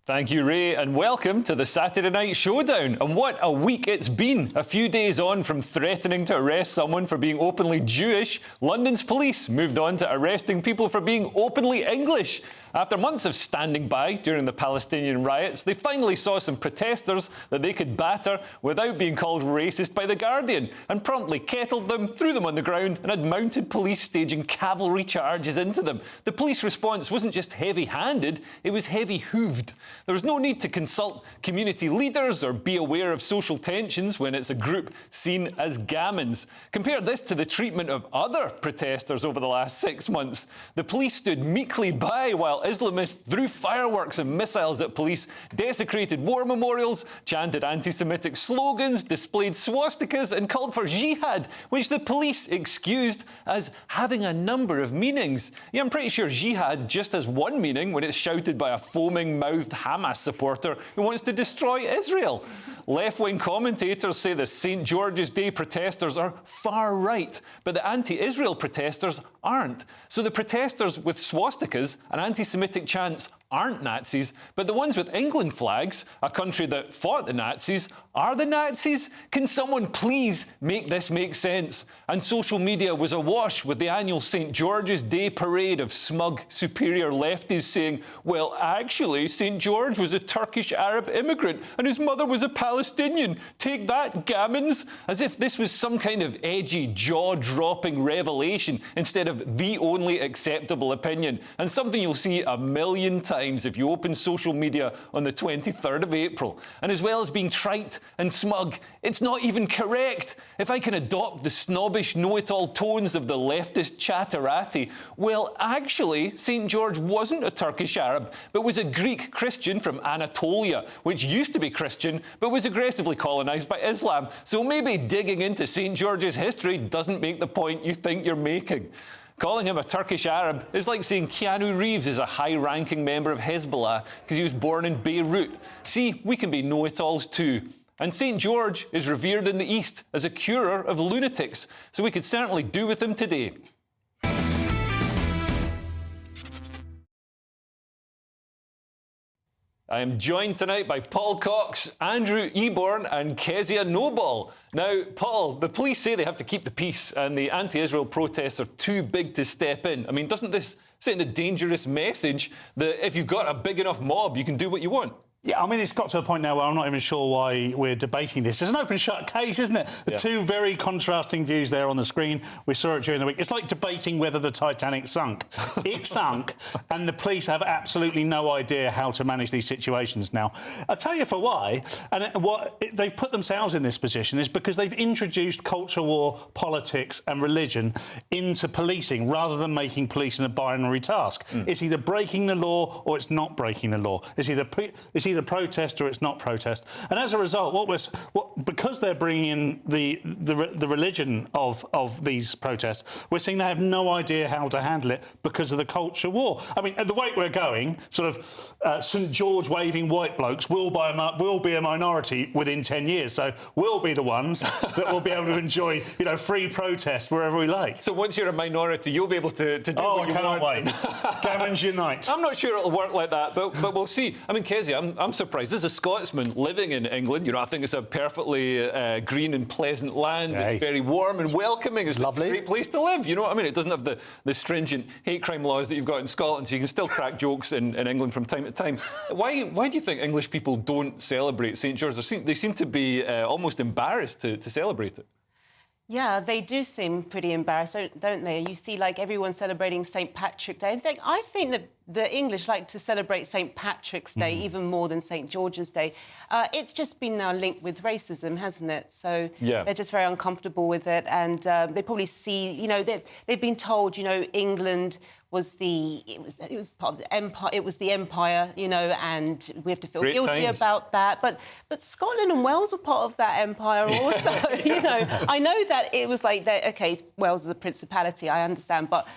Thank you, Ray, and welcome to the Saturday Night Showdown. And what a week it's been. A few days on from threatening to arrest someone for being openly Jewish, London's police moved on to arresting people for being openly English. After months of standing by during the Palestinian riots, they finally saw some protesters that they could batter without being called racist by The Guardian, and promptly kettled them, threw them on the ground, and had mounted police staging cavalry charges into them. The police response wasn't just heavy-handed, it was heavy-hooved. There was no need to consult community leaders or be aware of social tensions when it's a group seen as gammons. Compare this to the treatment of other protesters over the last 6 months. The police stood meekly by while Islamists threw fireworks and missiles at police, desecrated war memorials, chanted anti-Semitic slogans, displayed swastikas and called for jihad, which the police excused as having a number of meanings. Yeah, I'm pretty sure jihad just has one meaning when it's shouted by a foaming-mouthed Hamas supporter who wants to destroy Israel. Left-wing commentators say the St. George's Day protesters are far right, but the anti-Israel protesters aren't. So the protesters with swastikas and anti-Semitic chants aren't Nazis, but the ones with England flags, a country that fought the Nazis, are the Nazis? Can someone please make this make sense? And social media was awash with the annual St. George's Day parade of smug, superior lefties saying, well, actually, St. George was a Turkish Arab immigrant and his mother was a Palestinian. Take that, gammons! As if this was some kind of edgy, jaw-dropping revelation instead of the only acceptable opinion, and something you'll see a million times if you open social media on the 23rd of April. And as well as being trite and smug, it's not even correct. If I can adopt the snobbish know-it-all tones of the leftist chatterati, well, actually, St. George wasn't a Turkish Arab, but was a Greek Christian from Anatolia, which used to be Christian, but was aggressively colonized by Islam. So maybe digging into St. George's history doesn't make the point you think you're making. Calling him a Turkish Arab is like saying Keanu Reeves is a high-ranking member of Hezbollah because he was born in Beirut. See, we can be know-it-alls too. And St. George is revered in the East as a curer of lunatics, so we could certainly do with him today. I am joined tonight by Paul Cox, Andrew Eborn and Kezia Noble. Now, Paul, the police say they have to keep the peace and the anti-Israel protests are too big to step in. I mean, doesn't this send a dangerous message that if you've got a big enough mob, you can do what you want? Yeah, I mean, it's got to a point now where I'm not even sure why we're debating this. It's an open-shut case, isn't it? The two very contrasting views there on the screen. We saw it during the week. It's like debating whether the Titanic sunk. It sunk, and the police have absolutely no idea how to manage these situations now. I'll tell you for why, and what they've put themselves in this position is because they've introduced culture war, politics and religion into policing rather than making policing a binary task. It's either breaking the law or it's not breaking the law. It's either protest or it's not protest, and as a result, because they're bringing in the religion of these protests, we're seeing they have no idea how to handle it because of the culture war. I mean, at the rate we're going, sort of St. George waving white blokes will be a minority within 10 years. So we'll be the ones that will be able to enjoy, free protest wherever we like. So once you're a minority, you'll be able to do what you want. Oh, I cannot wait. Gammons unite. I'm not sure it'll work like that, but we'll see. I mean, Kezia, I'm surprised. This is a Scotsman living in England. I think it's a perfectly green and pleasant land. Hey. It's very warm and welcoming. It's lovely. A great place to live. You know what I mean? It doesn't have the stringent hate crime laws that you've got in Scotland, so you can still crack jokes in England from time to time. Why do you think English people don't celebrate St. George? They seem to be almost embarrassed to celebrate it. Yeah, they do seem pretty embarrassed, don't they? You see, like, everyone celebrating St. Patrick's Day. I think that the English like to celebrate St. Patrick's Day even more than St. George's Day. It's just been now linked with racism, hasn't it? So they're just very uncomfortable with it, and they probably see, they've been told, England was it was part of the empire. It was the empire, and we have to feel guilty about that. But Scotland and Wales were part of that empire also. I know that it was like that. Okay, Wales is a principality. I understand, but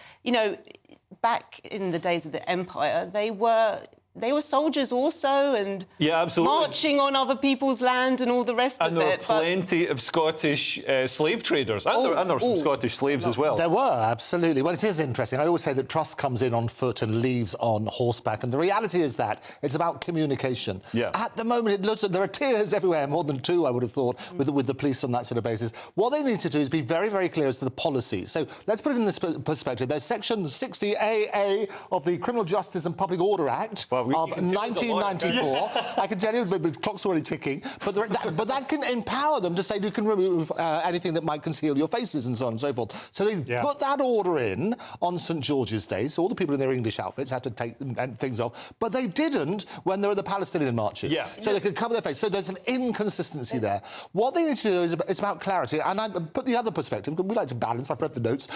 back in the days of the empire, they were they were soldiers also, and Yeah, absolutely. marching on other people's land and all the rest And of there it. were plenty of Scottish slave traders, and there were some Scottish slaves as well. There were, absolutely. Well, it is interesting. I always say that trust comes in on foot and leaves on horseback, and the reality is that it's about communication. Yeah. At the moment, it looks like there are tears everywhere, more than two, I would have thought, with the police on that sort of basis. What they need to do is be very, very clear as to the policy. So let's put it in this perspective. There's Section 60AA of the Criminal Justice and Public Order Act of 1994. I can tell you, the clock's already ticking. But that can empower them to say you can remove anything that might conceal your faces and so on and so forth. So they put that order in on St George's Day, so all the people in their English outfits had to take things off. But they didn't when there were the Palestinian marches. Yeah. So they could cover their face. So there's an inconsistency there. What they need to do is it's about clarity. And I put the other perspective, because we like to balance. I've read the notes.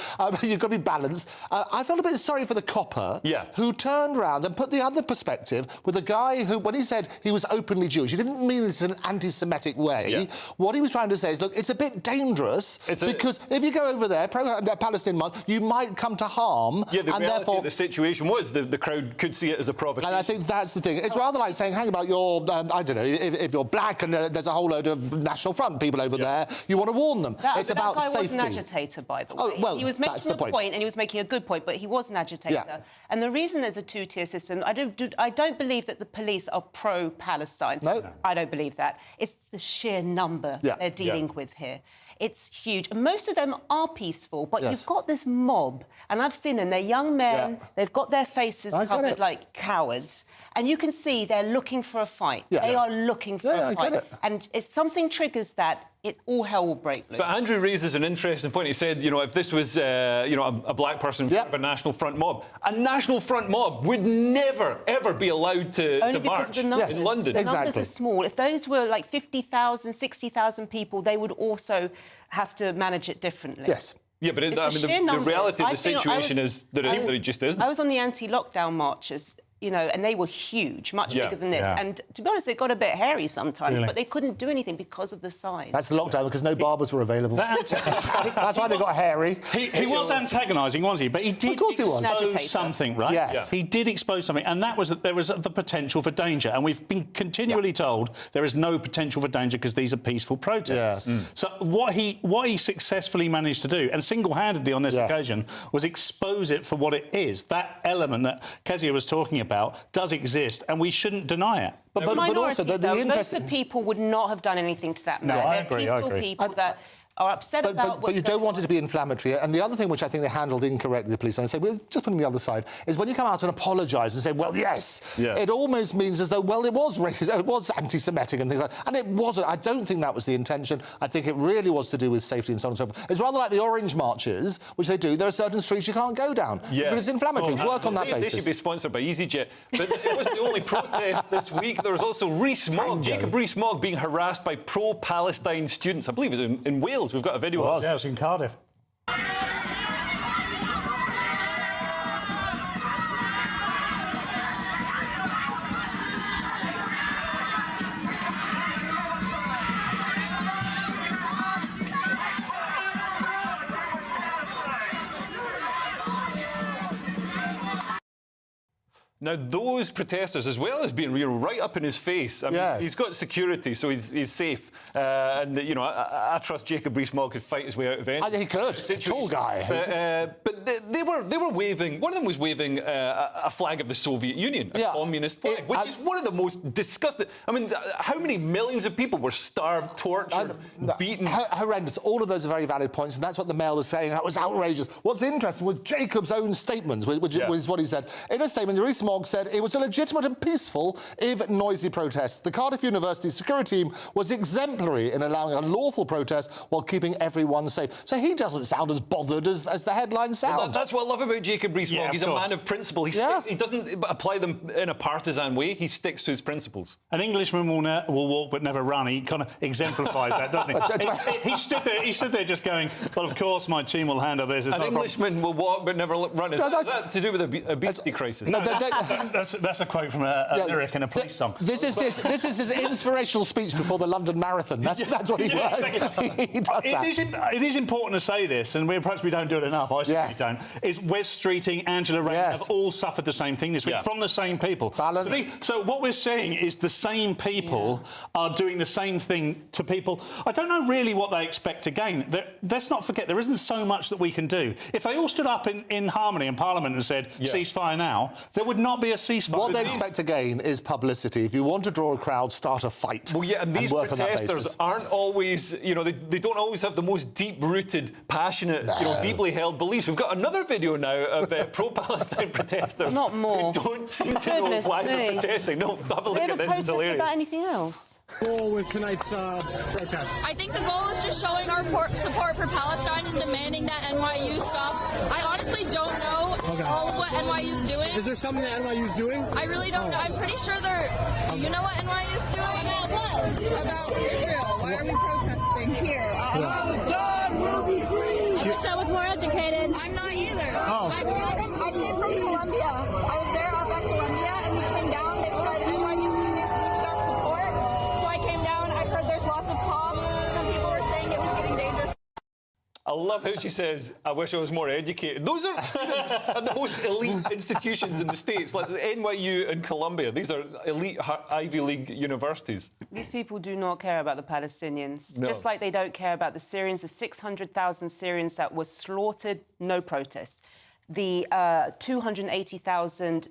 You've got to be balanced. I felt a bit sorry for the copper who turned around and put the other perspective with a guy who, when he said he was openly Jewish, he didn't mean it in an anti-Semitic way. Yeah. What he was trying to say is, look, it's a bit dangerous because if you go over there, pro-Palestinian march, you might come to harm. Yeah, the and reality therefore of the situation was the crowd could see it as a provocation. And I think that's the thing. It's rather like saying, hang about your, I don't know, if you're black and there's a whole load of National Front people over there, you want to warn them. It's about safety. That guy was an agitator, by the way. Oh, well, he was making a point, and he was making a good point, but he was an agitator. Yeah. And the reason there's a two-tier system, I don't believe that the police are pro-Palestine. No. I don't believe that. It's the sheer number they're dealing with here. It's huge. And most of them are peaceful, but you've got this mob, and I've seen them, they're young men, they've got their faces covered like cowards, and you can see they're looking for a fight. They are looking for a fight. And if something triggers that, all hell will break loose. But Andrew raises an interesting point. He said, if this was, a black person from a National Front mob, a National Front mob would never, ever be allowed to march in London. The numbers are small. If those were like 50,000, 60,000 people, they would also have to manage it differently. Yes. Yeah, but the reality of the situation is that it just isn't. I was on the anti-lockdown marches, and they were huge, much bigger than this. Yeah. And to be honest, it got a bit hairy sometimes, but they couldn't do anything because of the size. That's the lockdown, because no barbers were available. That's why they got hairy. He was antagonising, wasn't he? But he did expose something, right? Yes. He did expose something, and that was that there was the potential for danger. And we've been continually told there is no potential for danger because these are peaceful protests. Yes. So what he successfully managed to do, and single-handedly on this occasion, was expose it for what it is. That element that Kezia was talking about does exist, and we shouldn't deny it. But also, the most of the people would not have done anything to that man. No, I They're agree, peaceful people that are upset about But you don't want it to be inflammatory. And the other thing which I think they handled incorrectly, the police, and I say, we're just putting the other side, is when you come out and apologise and say, well, yes, it almost means as though, well, it was racist, it was anti-Semitic and things like that. And it wasn't. I don't think that was the intention. I think it really was to do with safety and so on and so forth. It's rather like the orange marches, which they do. There are certain streets you can't go down. Yeah. But it's inflammatory. Work on that basis. They should be sponsored by EasyJet. But it wasn't the only protest this week. There was also Rees-Mogg, Jacob Rees-Mogg being harassed by pro-Palestine students. I believe it was in Wales. We've got a video of it. Yeah, it was in Cardiff. Now, those protesters, as well as being right up in his face, I mean, he's got security, so he's safe. I trust Jacob Rees-Mogg could fight his way out of any. He could. Tall guy. But they were waving. One of them was waving a flag of the Soviet Union, a communist flag, which is one of the most disgusting. I mean, how many millions of people were starved, tortured, beaten? Horrendous. All of those are very valid points, and that's what the Mail was saying. That was outrageous. What's interesting was Jacob's own statement, which was what he said. In a statement, Rees-Mogg said it was a legitimate and peaceful, if noisy, protest. The Cardiff University security team was exemplary in allowing a lawful protest while keeping everyone safe. So he doesn't sound as bothered as the headlines sound. Well, that's what I love about Jacob Rees-Mogg. He's a man of principle. He doesn't apply them in a partisan way. He sticks to his principles. An Englishman will walk but never run. He kind of exemplifies that, doesn't he? He stood there just going, well, of course my team will handle this. An Englishman will walk but never run. Is that to do with the obesity crisis? No, That's a quote from a lyric in a police song. This is his inspirational speech before the London Marathon. That's what he does. Exactly. He does that. It is important to say this, and perhaps we don't do it enough. I certainly don't. Is Wes Streeting, Angela Rayner have all suffered the same thing this week from the same people. Balance. So what we're seeing is the same people are doing the same thing to people. I don't know really what they expect to gain. Let's not forget, there isn't so much that we can do. If they all stood up in harmony in Parliament and said, ceasefire now, there would not be a ceasefire. What they expect to gain is publicity. If you want to draw a crowd, start a fight. Well, yeah, and these work protesters aren't always, you know, they don't always have the most deep-rooted, passionate, you know, deeply held beliefs. We've got another video now of pro-Palestine protesters. Not more. Who don't seem to know why they're protesting. No, have a look at this. It's hilarious. About anything else? Goal with tonight's protest? I think the goal is just showing our support for Palestine and demanding that NYU stops. I honestly don't know all of what NYU's doing. Is there something that NYU's doing? I really don't know. I'm pretty sure they're... Do you know what NYU's doing? About what? About Israel. Why are we protesting here? Palestine will be free! I wish I was more educated. I'm not either. I came from Columbia. I was there up at Columbia, and we came down. They said NYU students needed our support. So I came down. I heard there's lots of cops. Some people were saying it was getting dangerous. I love how she says, I wish I was more educated. Those are students at the most elite institutions in the States, like the NYU and Columbia. These are elite Ivy League universities. These people do not care about the Palestinians, No. just like they don't care about the Syrians, the 600,000 Syrians that were slaughtered, no protest. The 280,000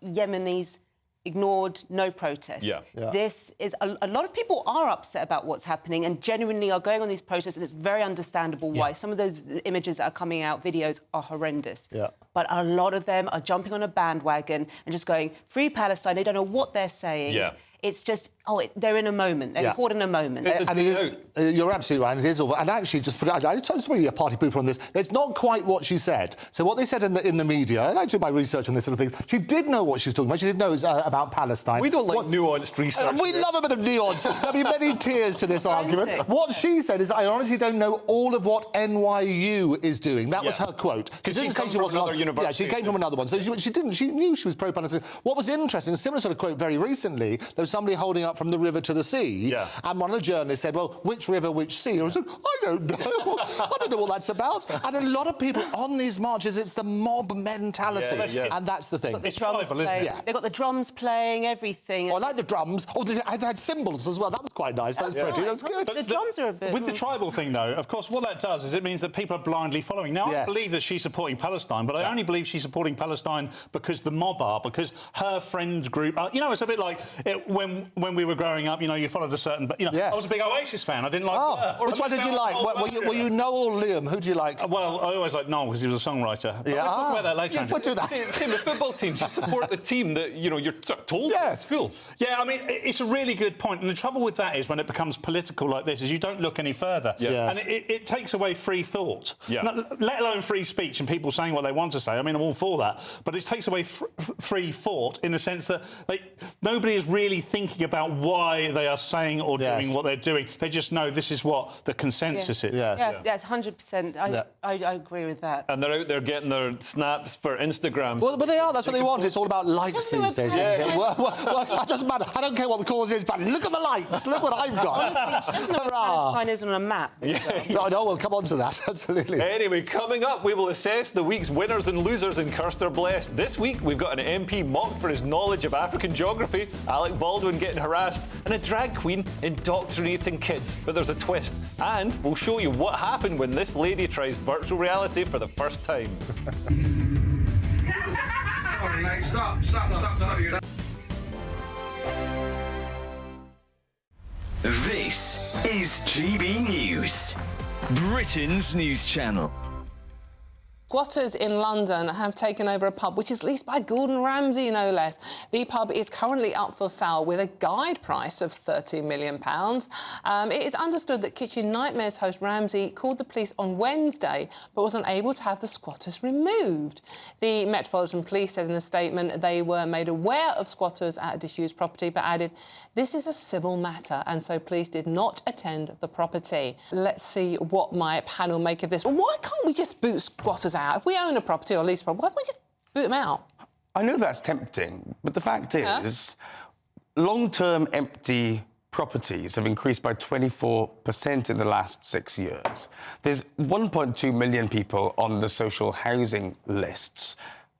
Yemenis ignored, no protest. This is a lot of people are upset about what's happening and genuinely are going on these protests, and it's very understandable why. Some of those images that are coming out, videos, are horrendous. But a lot of them are jumping on a bandwagon and just going, free Palestine. They don't know what they're saying. It's just, they're in a moment. They're caught in a moment. And it is, you're absolutely right, it is awful. And actually, just put it, I told somebody a party pooper on this, it's not quite what she said. So what they said in the media, and I did my research on this sort of thing, she did know what she was talking about. She did know it was about Palestine. We don't like nuanced research. We love a bit of nuance. There'll be many tears to this argument. What she said is, I honestly don't know all of what NYU is doing. That was her quote. Because she came from another university. Yeah, she came from another one. So she knew she was pro-Palestine. What was interesting, a similar sort of quote very recently, there was somebody holding up from the river to the sea, and one of the journalists said, well, which river, which sea? And I said, I don't know. I don't know what that's about. And a lot of people on these marches, it's the mob mentality, and that's the thing. It's tribal, isn't it? They've got the drums playing, everything. I like the drums. I've had cymbals as well. That was quite nice. That's pretty. That's good. The drums are a bit... With the tribal thing, though, of course, what that does is it means that people are blindly following. Now, I believe that she's supporting Palestine, but I only believe she's supporting Palestine because the mob are, because her friend group are... You know, it's a bit like when we were growing up, you know, you followed a certain... But, you know, I was a big Oasis fan. I didn't like her. Which one did you like? Were you Noel or Liam? Who do you like? Well, I always liked Noel because he was a songwriter. But we'll talk about that later. We'll do that. Same with football teams. You support the team that, you know, you're sort of told. Yes. Cool. Yeah, I mean, it's a really good point. And the trouble with that is when it becomes political like this is you don't look any further. And it takes away free thought, let alone free speech and people saying what they want to say. I mean, I'm all for that. But it takes away free thought in the sense that nobody is really thinking about why they are saying or doing what they're doing. They just know this is what the consensus is. That's 100%. I agree with that. And they're out there getting their snaps for Instagram. Well, but they are. That's what they want. It's all about likes these days. Well, it doesn't matter. I don't care what the cause is, but look at the likes. Look what I've got. Honestly, she doesn't know what Palestine is on a map. No, we'll come on to that. Absolutely. Anyway, coming up, we will assess the week's winners and losers in Cursed or Blessed. This week, we've got an MP mocked for his knowledge of African geography, Alec Baldwin getting harassed, and a drag queen indoctrinating kids. But there's a twist. And we'll show you what happened when this lady tries virtual reality for the first time. Sorry, mate. Stop. This is GB News, Britain's news channel. Squatters in London have taken over a pub which is leased by Gordon Ramsay, no less. The pub is currently up for sale with a guide price of £30 million. It is understood that Kitchen Nightmares host Ramsay called the police on Wednesday but was unable to have the squatters removed. The Metropolitan Police said in a statement they were made aware of squatters at a disused property but added, this is a civil matter and so police did not attend the property. Let's see what my panel make of this. Why can't we just boot squatters out? If we own a property or lease a property, why don't we just boot them out? I know that's tempting, but the fact is, long-term empty properties have increased by 24% in the last 6 years. There's 1.2 million people on the social housing lists.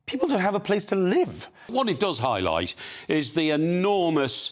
People don't have a place to live. What it does highlight is the enormous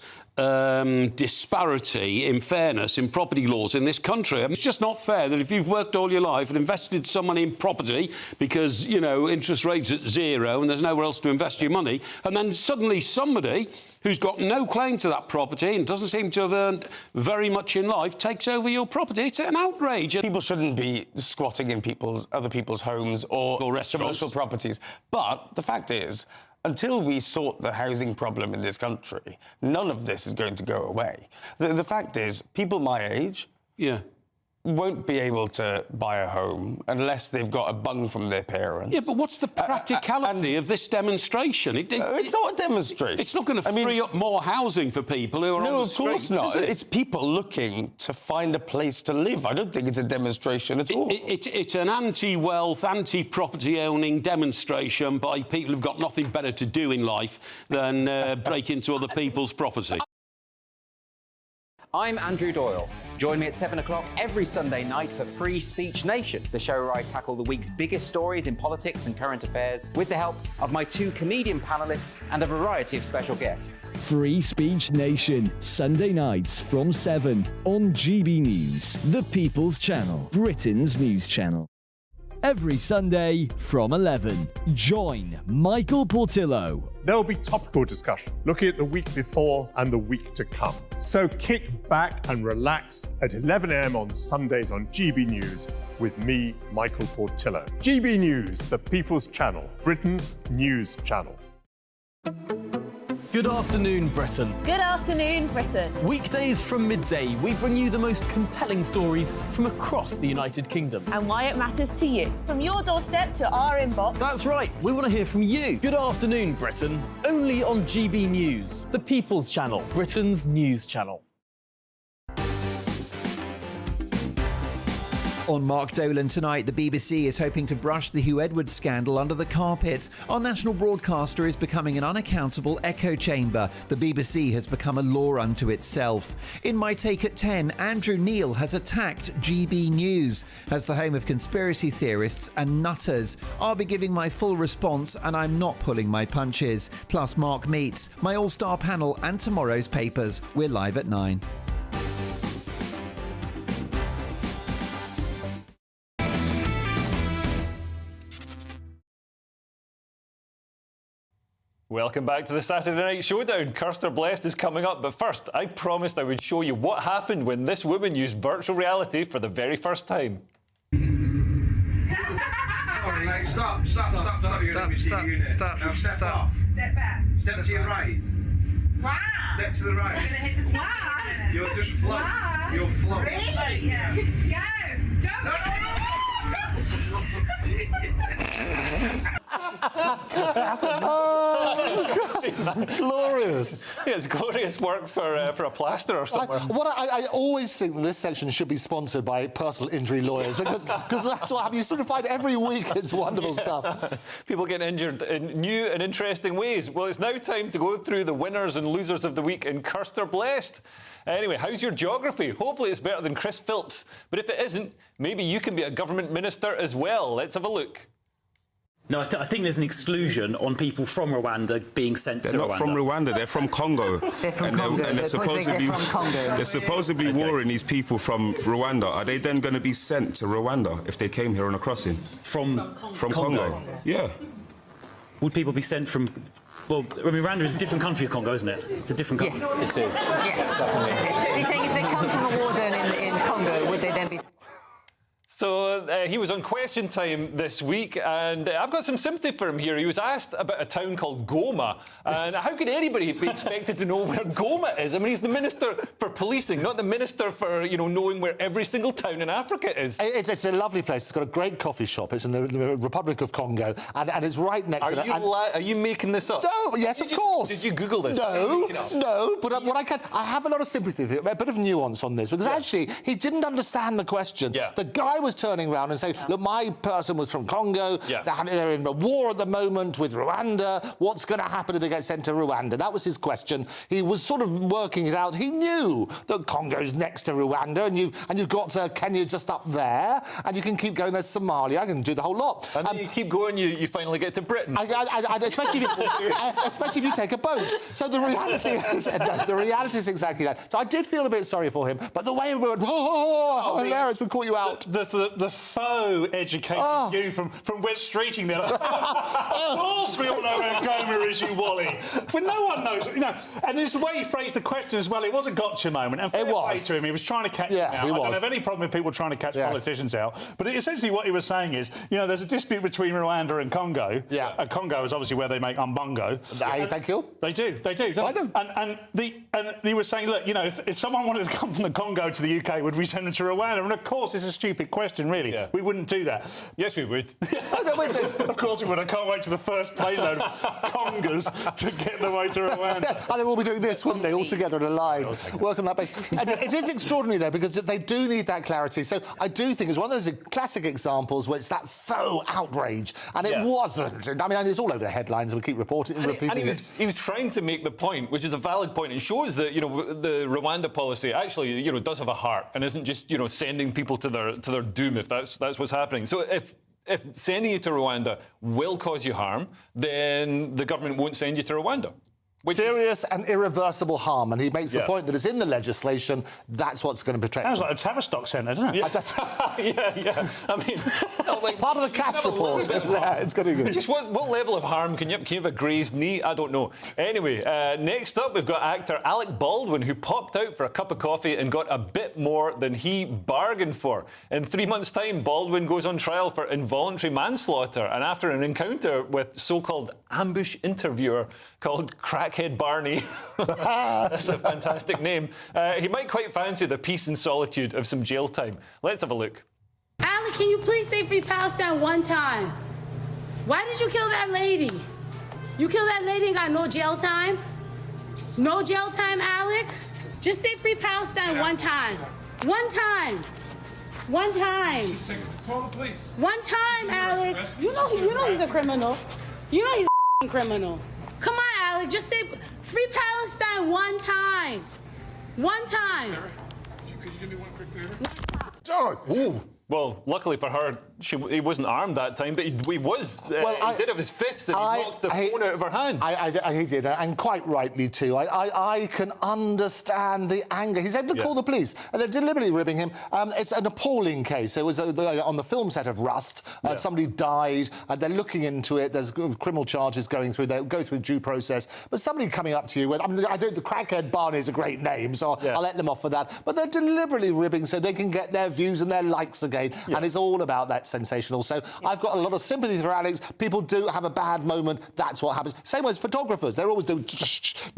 disparity in fairness in property laws in this country. It's just not fair that if you've worked all your life and invested some money in property because, you know, interest rates at zero and there's nowhere else to invest your money, and then suddenly somebody who's got no claim to that property and doesn't seem to have earned very much in life takes over your property. It's an outrage. People shouldn't be squatting in other people's homes or commercial properties. But the fact is, until we sort the housing problem in this country, none of this is going to go away. The fact is, people my age won't be able to buy a home unless they've got a bung from their parents. Yeah, but what's the practicality of this demonstration? It's not a demonstration. It's not going to free up more housing for people who are on the streets. No, of course not. It's people looking to find a place to live. I don't think it's a demonstration at all. It's an anti-wealth, anti-property owning demonstration by people who've got nothing better to do in life than break into other people's property. I'm Andrew Doyle. Join me at 7 o'clock every Sunday night for Free Speech Nation, the show where I tackle the week's biggest stories in politics and current affairs with the help of my 2 comedian panellists and a variety of special guests. Free Speech Nation, Sunday nights from 7 on GB News, the People's Channel, Britain's news channel. Every Sunday from 11, join Michael Portillo. There will be topical discussion, looking at the week before and the week to come. So kick back and relax at 11 a.m. on Sundays on GB News with me, Michael Portillo. GB News, the People's Channel, Britain's news channel. Good afternoon, Britain. Good afternoon, Britain. Weekdays from midday, we bring you the most compelling stories from across the United Kingdom. And why it matters to you. From your doorstep to our inbox. That's right, we want to hear from you. Good afternoon, Britain. Only on GB News, the People's Channel, Britain's news channel. On Mark Dolan tonight, the BBC is hoping to brush the Hugh Edwards scandal under the carpet. Our national broadcaster is becoming an unaccountable echo chamber. The BBC has become a law unto itself. In my take at 10, Andrew Neil has attacked GB News. As the home of conspiracy theorists and nutters, I'll be giving my full response and I'm not pulling my punches. Plus Mark meets my all-star panel and tomorrow's papers. We're live at 9. Welcome back to the Saturday Night Showdown. Cursed or Blessed is coming up, but first, I promised I would show you what happened when this woman used virtual reality for the very first time. Sorry, mate, stop. You're going to be seeing unit. Now step off. Step back. Step to your right. Wow. Step to the right. You're going to hit the TV. Wow. You'll just float. Wow. You'll float. Really? Yeah. Go. Jump. Glorious. Yeah, it's glorious work for a plasterer somewhere. I always think that this section should be sponsored by personal injury lawyers because that's what happens. You sort of find every week it's wonderful stuff. People get injured in new and interesting ways. Well, it's now time to go through the winners and losers of the week in Cursed or Blessed. Anyway, how's your geography? Hopefully it's better than Chris Philps. But if it isn't, maybe you can be a government minister as well. Let's have a look. No, I think there's an exclusion on people from Rwanda being sent to Rwanda. They're not from Rwanda, they're from Congo. They're from Congo. And they're supposedly warring these people from Rwanda. Are they then going to be sent to Rwanda if they came here on a crossing? From Congo? Yeah. Would people be sent from... Well, I mean, Rwanda is a different country of Congo, isn't it? It's a different country. Yes. It is. Yes. Definitely. So you're saying if they come from a war zone in Congo, would they then be... So he was on Question Time this week, and I've got some sympathy for him here. He was asked about a town called Goma, and how could anybody be expected to know where Goma is? I mean, he's the Minister for Policing, not the Minister for, knowing where every single town in Africa is. It's a lovely place. It's got a great coffee shop. It's in the Republic of Congo, and it's right next to... Are you making this up? No, yes, of course. Did you Google this? No, but what I have a lot of sympathy, a bit of nuance on this, because actually, he didn't understand the question. Yeah. The guy was was turning around and saying, look, my person was from Congo, they're in a war at the moment with Rwanda, what's going to happen if they get sent to Rwanda? That was his question. He was sort of working it out. He knew that Congo's next to Rwanda, and you've got Kenya just up there, and you can keep going. There's Somalia. I can do the whole lot. And then you keep going, you finally get to Britain. Especially if you take a boat. So the reality is exactly that. So I did feel a bit sorry for him, but the way we went, hilarious, we caught you out. The faux educated you from West Streeting there. Of course we all know where Goma is, you wally. But no one knows, you know. And it's the way he phrased the question as well. It was a gotcha moment. And fair play to him, he was trying to catch him out. I don't have any problem with people trying to catch politicians out. But essentially what he was saying is, you know, there's a dispute between Rwanda and Congo. Congo is obviously where they make umbongo. Thank you. They do. I do. And he was saying, look, you know, if someone wanted to come from the Congo to the UK, would we send them to Rwanda? And of course, it's a stupid question, really. We wouldn't do that. Yes, we would. Of course we would. I can't wait to the first plane load of Congos to get their way to Rwanda. And they will be doing this, wouldn't they, all together in a line, work on that base. And it is extraordinary, though, because they do need that clarity. So I do think it's one of those classic examples where it's that faux outrage, and it wasn't. I mean, it's all over the headlines. We keep repeating it. He was trying to make the point, which is a valid point. It shows that, you know, the Rwanda policy actually, you know, does have a heart and isn't just, you know, sending people to their doom if that's what's happening. So if sending you to Rwanda will cause you harm, then the government won't send you to Rwanda. Serious and irreversible harm, and he makes the point that it's in the legislation. That's what's going to protect. Sounds like a Tavistock Centre, doesn't it? I mean, like, part of the cast report. It's going to be good. Just what level of harm can you have a grazed knee? I don't know. Anyway, next up we've got actor Alec Baldwin, who popped out for a cup of coffee and got a bit more than he bargained for. In 3 months' time, Baldwin goes on trial for involuntary manslaughter, and after an encounter with so-called ambush interviewer called Crackhead Barney, that's a fantastic name, he might quite fancy the peace and solitude of some jail time. Let's have a look. Alec, can you please say Free Palestine one time? Why did you kill that lady? You killed that lady and got no jail time? No jail time, Alec? Just say Free Palestine one time. One time. One time. Call the police. One time, Alec. You know he's a criminal. You know he's a criminal. Come on, Alec, just say Free Palestine one time. One time. Could you do me one quick favor? George! Ooh. Well, luckily for her, he wasn't armed that time, but he was. He did have his fists and he knocked the phone out of her hand. He did, and quite rightly too. I can understand the anger. He said to call the police, and they're deliberately ribbing him. It's an appalling case. It was on the film set of Rust. Somebody died, and they're looking into it. There's criminal charges going through. They go through due process. But somebody coming up to you with, I mean, I think the Crackhead Barney is a great name, so I'll let them off for that. But they're deliberately ribbing so they can get their views and their likes again. And it's all about that sensational. So I've got a lot of sympathy for Alex. People do have a bad moment. That's what happens. Same as photographers. They're always do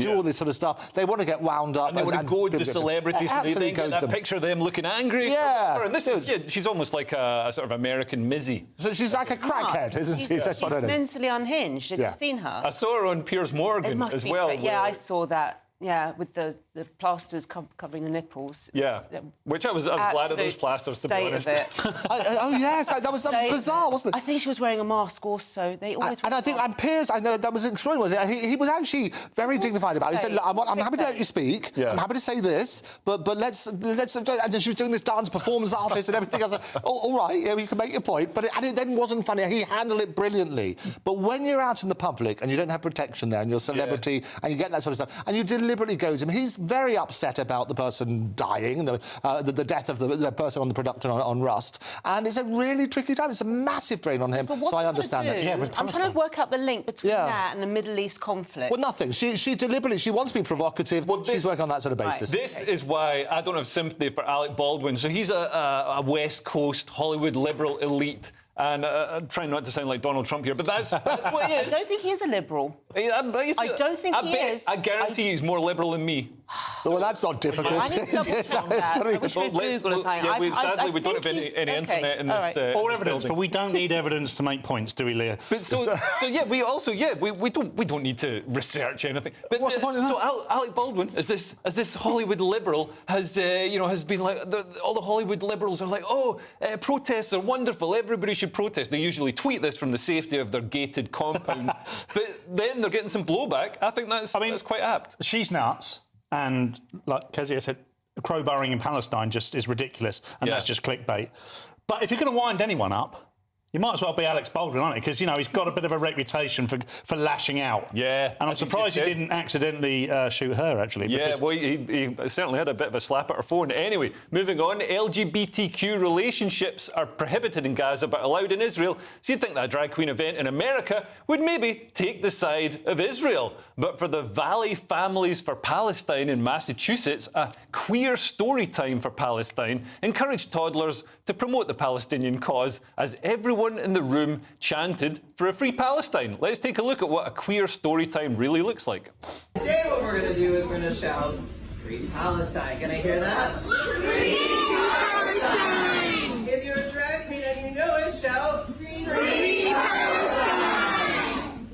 all this sort of stuff. They want to get wound up. And they want to goad the celebrities so they then get that picture of them looking angry. Yeah. And this is, she's almost like a sort of American Mizzy. So she's like a crackhead, isn't she? That's what I know. She's mentally unhinged. Have you seen her? I saw her on Piers Morgan as well. Yeah, I saw that. Yeah, with the plasters covering the nipples. Yeah, which I was glad of those plasters, to be honest. Oh yes, that was bizarre, wasn't it? I think she was wearing a mask also. They always. And I think Piers, I know that was extraordinary. Wasn't it? He was actually very dignified about it. He said, "Look, I'm happy to let you speak. I'm happy to say this, but let's." And then she was doing this dance performance artist and everything. I was like, all right, you can make your point, but it then wasn't funny. He handled it brilliantly. But when you're out in the public and you don't have protection there, and you're a celebrity and you get that sort of stuff, and you deliberately go to him, he's very upset about the person dying, the death of the person on the production on Rust, and it's a really tricky time. It's a massive drain on him, so I understand that. Yeah, I'm trying to work out the link between that and the Middle East conflict. Well, nothing. She deliberately, she wants to be provocative. She's working on that sort of basis. This is why I don't have sympathy for Alec Baldwin. So he's a West Coast Hollywood liberal elite. And I'm trying not to sound like Donald Trump here, but that's what he is. I don't think he is a liberal. I don't think he is. I guarantee he's more liberal than me. Well, that's not difficult. I need to double-check on that. I wish we'd Google or something. Sadly, we don't have any internet in this. Or evidence, but we don't need evidence to make points, do we, Leah? But we don't need to research anything. But what's the point of that? So Alec Baldwin, as this Hollywood liberal, has been like all the Hollywood liberals are like, protests are wonderful. Everybody should protest. They usually tweet this from the safety of their gated compound, but then they're getting some blowback. I think that's quite apt. She's nuts, and like Kezia said, crowbarring in Palestine just is ridiculous, and that's just clickbait. But if you're going to wind anyone up, you might as well be Alec Baldwin, aren't you? Because, he's got a bit of a reputation for lashing out. Yeah. And I'm surprised he didn't accidentally shoot her, actually. Yeah, well, he certainly had a bit of a slap at her phone. Anyway, moving on, LGBTQ relationships are prohibited in Gaza but allowed in Israel. So you'd think that a drag queen event in America would maybe take the side of Israel. But for the Valley Families for Palestine in Massachusetts, a queer story time for Palestine encouraged toddlers to promote the Palestinian cause as everyone in the room chanted for a free Palestine. Let's take a look at what a queer story time really looks like. Today what we're going to do is we're going to shout, Free Palestine. Can I hear that? Free Palestine! If you're a drag queen and you know it, shout, Free Palestine!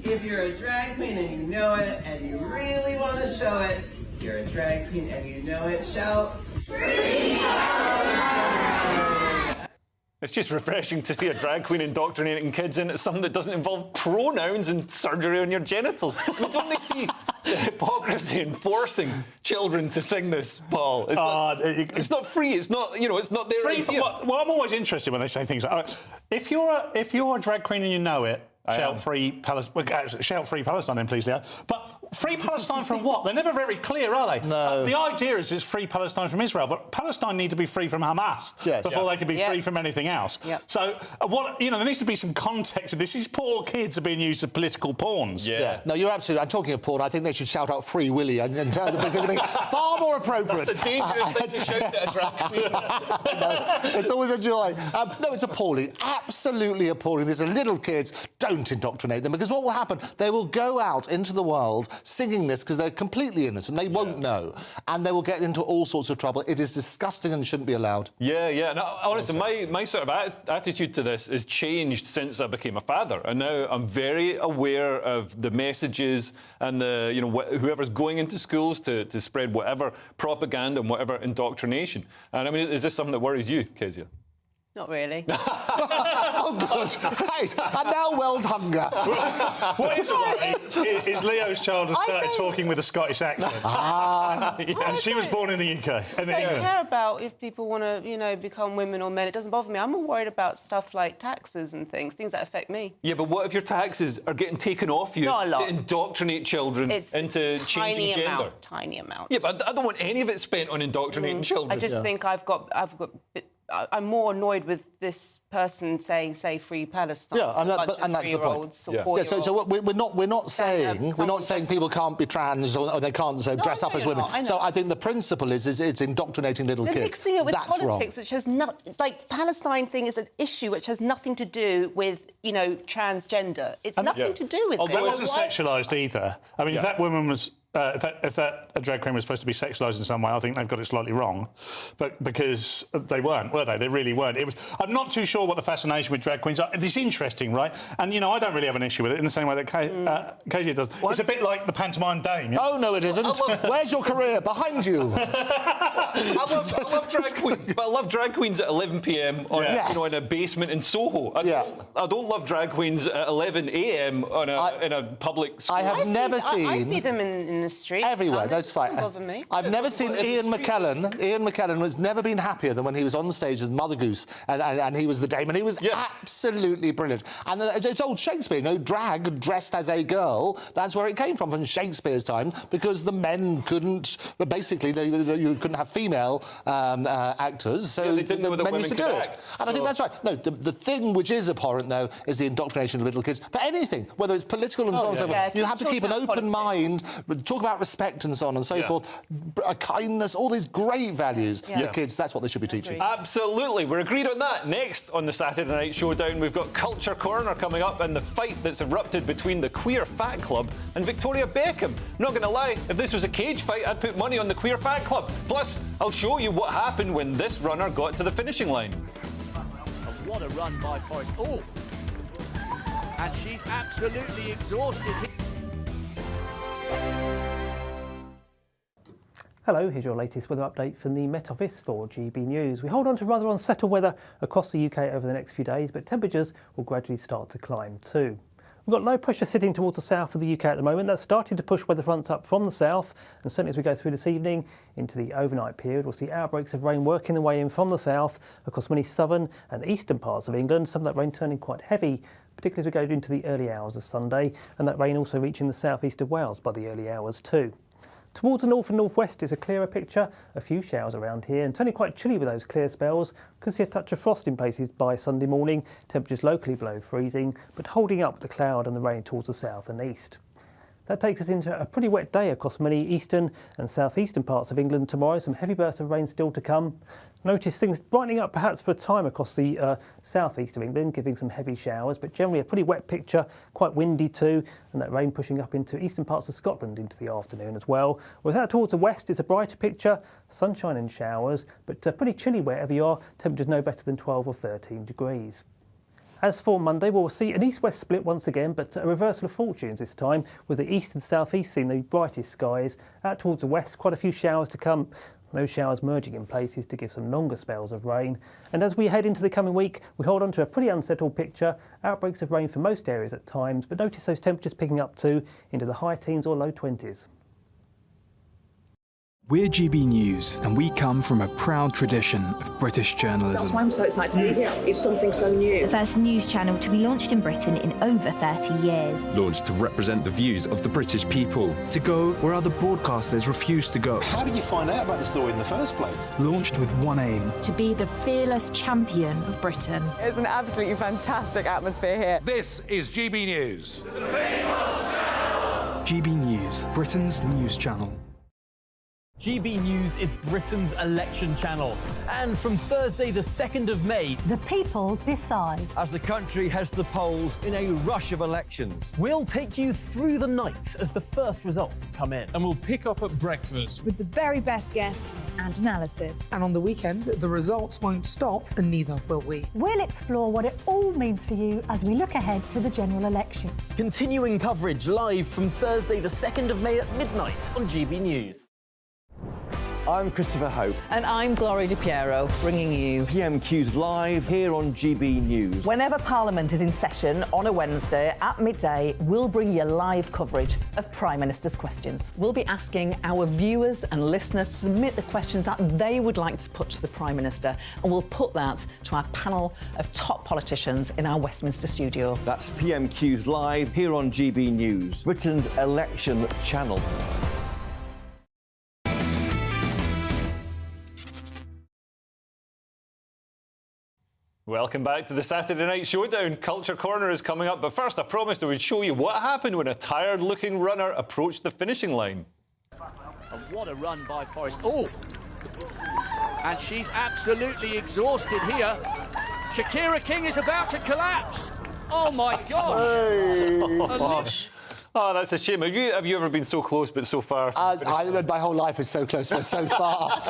If you're a drag queen and you know it and you really want to show it, if you're a drag queen and you know it, shout, Free Palestine! It's just refreshing to see a drag queen indoctrinating kids into something that doesn't involve pronouns and surgery on your genitals. I mean, don't they see the hypocrisy in forcing children to sing this, Paul? It's not free. It's not, it's not their idea. Well, I'm always interested when they say things like, if you're a drag queen and you know it, shout free Palestine then, please, Leo. But free Palestine from what? They're never very clear, are they? No. The idea is it's free Palestine from Israel, but Palestine need to be free from Hamas before they can be free from anything else. Yep. So, there needs to be some context. These poor kids are being used as political pawns. Yeah. No, you're absolutely... I'm talking of porn. I think they should shout out Free Willy because far more appropriate. That's a dangerous thing to shout at a drag queen. No, it's always a joy. No, it's appalling. Absolutely appalling. These are little kids. Don't indoctrinate them, because what will happen? They will go out into the world singing this because they're completely innocent. They won't know, and they will get into all sorts of trouble. It is disgusting and shouldn't be allowed. Yeah. No, honestly, my sort of attitude to this has changed since I became a father, and now I'm very aware of the messages and the whoever's going into schools to spread whatever propaganda and whatever indoctrination. And I mean, is this something that worries you, Kezia? Not really. Oh, good. Right. And now world hunger. What is it? Is Leo's child has started talking with a Scottish accent. And she was born in the UK. I don't care about if people want to, become women or men. It doesn't bother me. I'm more worried about stuff like taxes and things that affect me. Yeah, but what if your taxes are getting taken off you to indoctrinate children into changing gender? Tiny amount. Yeah, but I don't want any of it spent on indoctrinating children. I just think I'm more annoyed with this person saying, say, Free Palestine. Yeah, and that's the point. So we're not saying people can't be trans or they can't dress up as women. So I think the principle is it's indoctrinating little kids. Mixing it with that's politics, wrong. which has Palestine thing is an issue which has nothing to do with transgender. It's nothing to do with it. It wasn't sexualised either. I mean, if that woman was. If that drag queen was supposed to be sexualised in some way, I think they've got it slightly wrong. But because they weren't, were they? They really weren't. I'm not too sure what the fascination with drag queens are. It's interesting, right? And, I don't really have an issue with it in the same way that Kezia does. What? It's a bit like the pantomime dame. Oh, no, it isn't. Where's your career? Behind you. I love drag queens, but I love drag queens at 11 p.m. in a basement in Soho. I don't love drag queens at 11 a.m. in a public school. I have never seen... I see them in the street. Everywhere, that's fine. Bother me. I've never seen Ian McKellen. Ian McKellen has never been happier than when he was on stage as Mother Goose and he was the dame, and he was absolutely brilliant. And it's old Shakespeare, drag dressed as a girl, that's where it came from Shakespeare's time, because the men couldn't, but basically you couldn't have female actors, so the men used to do it. And I think that's right. No, the thing which is abhorrent, though, is the indoctrination of little kids for anything, whether it's political and so on and so forth. You have to keep an open mind. talk about respect and so on and so forth, kindness, all these great values for kids. That's what they should be teaching. Absolutely. We're agreed on that. Next on the Saturday Night Showdown, we've got Culture Corner coming up and the fight that's erupted between the Queer Fat Club and Victoria Beckham. Not going to lie, if this was a cage fight, I'd put money on the Queer Fat Club. Plus, I'll show you what happened when this runner got to the finishing line. What a run by Forrest. Oh! And she's absolutely exhausted. Hello, here's your latest weather update from the Met Office for GB News. We hold on to rather unsettled weather across the UK over the next few days, but temperatures will gradually start to climb too. We've got low pressure sitting towards the south of the UK at the moment. That's starting to push weather fronts up from the south, and certainly as we go through this evening into the overnight period, we'll see outbreaks of rain working their way in from the south across many southern and eastern parts of England, some of that rain turning quite heavy, particularly as we go into the early hours of Sunday, and that rain also reaching the southeast of Wales by the early hours too. Towards the north and northwest is a clearer picture, a few showers around here and turning quite chilly with those clear spells. Can see a touch of frost in places by Sunday morning, temperatures locally below freezing, but holding up with the cloud and the rain towards the south and east. That takes us into a pretty wet day across many eastern and southeastern parts of England tomorrow. Some heavy bursts of rain still to come. Notice things brightening up perhaps for a time across the southeast of England, giving some heavy showers, but generally a pretty wet picture, quite windy too, and that rain pushing up into eastern parts of Scotland into the afternoon as well. Whereas out towards the west it's a brighter picture, sunshine and showers, but pretty chilly wherever you are, temperatures no better than 12 or 13 degrees. As for Monday, we'll see an east-west split once again, but a reversal of fortunes this time, with the east and southeast seeing the brightest skies. Out towards the west, quite a few showers to come. Those showers merging in places to give some longer spells of rain. And as we head into the coming week, we hold on to a pretty unsettled picture. Outbreaks of rain for most areas at times, but notice those temperatures picking up too into the high teens or low 20s. We're GB News, and we come from a proud tradition of British journalism. That's why I'm so excited to be here. It's something so new. The first news channel to be launched in Britain in over 30 years. Launched to represent the views of the British people. To go where other broadcasters refuse to go. How did you find out about the story in the first place? Launched with one aim. To be the fearless champion of Britain. It's an absolutely fantastic atmosphere here. This is GB News. GB News, Britain's news channel. GB News is Britain's election channel. And from Thursday the 2nd of May, the people decide. As the country heads to the polls in a rush of elections, we'll take you through the night as the first results come in. And we'll pick up at breakfast with the very best guests and analysis. And on the weekend, the results won't stop, and neither will we. We'll explore what it all means for you as we look ahead to the general election. Continuing coverage live from Thursday the 2nd of May at midnight on GB News. I'm Christopher Hope. And I'm Gloria Di Piero, bringing you PMQs live here on GB News. Whenever Parliament is in session on a Wednesday at midday, we'll bring you live coverage of Prime Minister's questions. We'll be asking our viewers and listeners to submit the questions that they would like to put to the Prime Minister, and we'll put that to our panel of top politicians in our Westminster studio. That's PMQs live here on GB News, Britain's election channel. Welcome back to the Saturday Night Showdown. Culture Corner is coming up, but first I promised I would show you what happened when a tired-looking runner approached the finishing line. And what a run by Forrest. Oh! And she's absolutely exhausted here. Shakira King is about to collapse. Oh, my gosh. Oh, that's a shame. Have you ever been so close but so far? My whole life is so close but so far.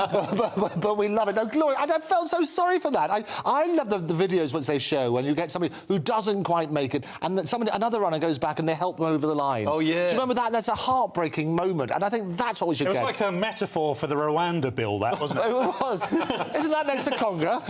but we love it. No, Gloria, I felt so sorry for that. I love the videos which they show when you get somebody who doesn't quite make it and that another runner goes back and they help them over the line. Oh, yeah. Do you remember that? That's a heartbreaking moment, and I think that's what we should get. It was like a metaphor for the Rwanda bill, that, wasn't it? It was. Isn't that next to Conga?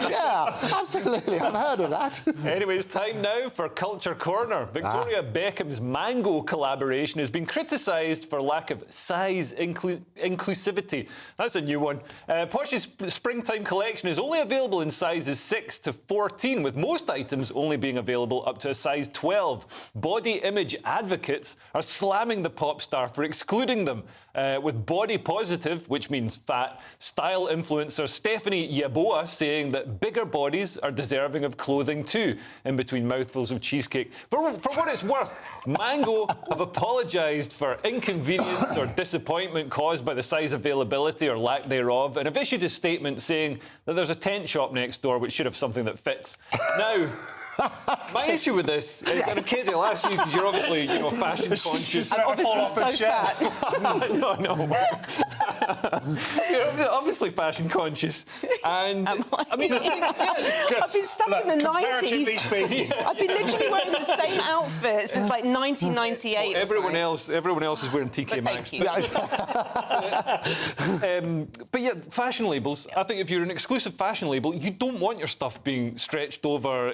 Yeah, absolutely. I've heard of that. Anyway, it's time now for Culture Corner. Victoria Beckham's Mango collaboration has been criticised for lack of size inclusivity. That's a new one. Posh's springtime collection is only available in sizes 6 to 14, with most items only being available up to a size 12. Body image advocates are slamming the pop star for excluding them, with body positive, which means fat, style influencer Stephanie Yeboah saying that bigger bodies are deserving of clothing too, in between mouthfuls of cheesecake. For what it's worth, Mango have apologised for inconvenience or disappointment caused by the size availability or lack thereof, and have issued a statement saying that there's a tent shop next door which should have something that fits. Now, my issue with this is, and Kezia, I'll ask you because you're obviously, fashion conscious. I'm obviously so fat. No. You're obviously fashion conscious, and I mean, I've been stuck in the 90s. I've been literally wearing the same outfit since like 1998. Well, everyone else is wearing TK Maxx. But yeah, fashion labels. I think if you're an exclusive fashion label, you don't want your stuff being stretched over,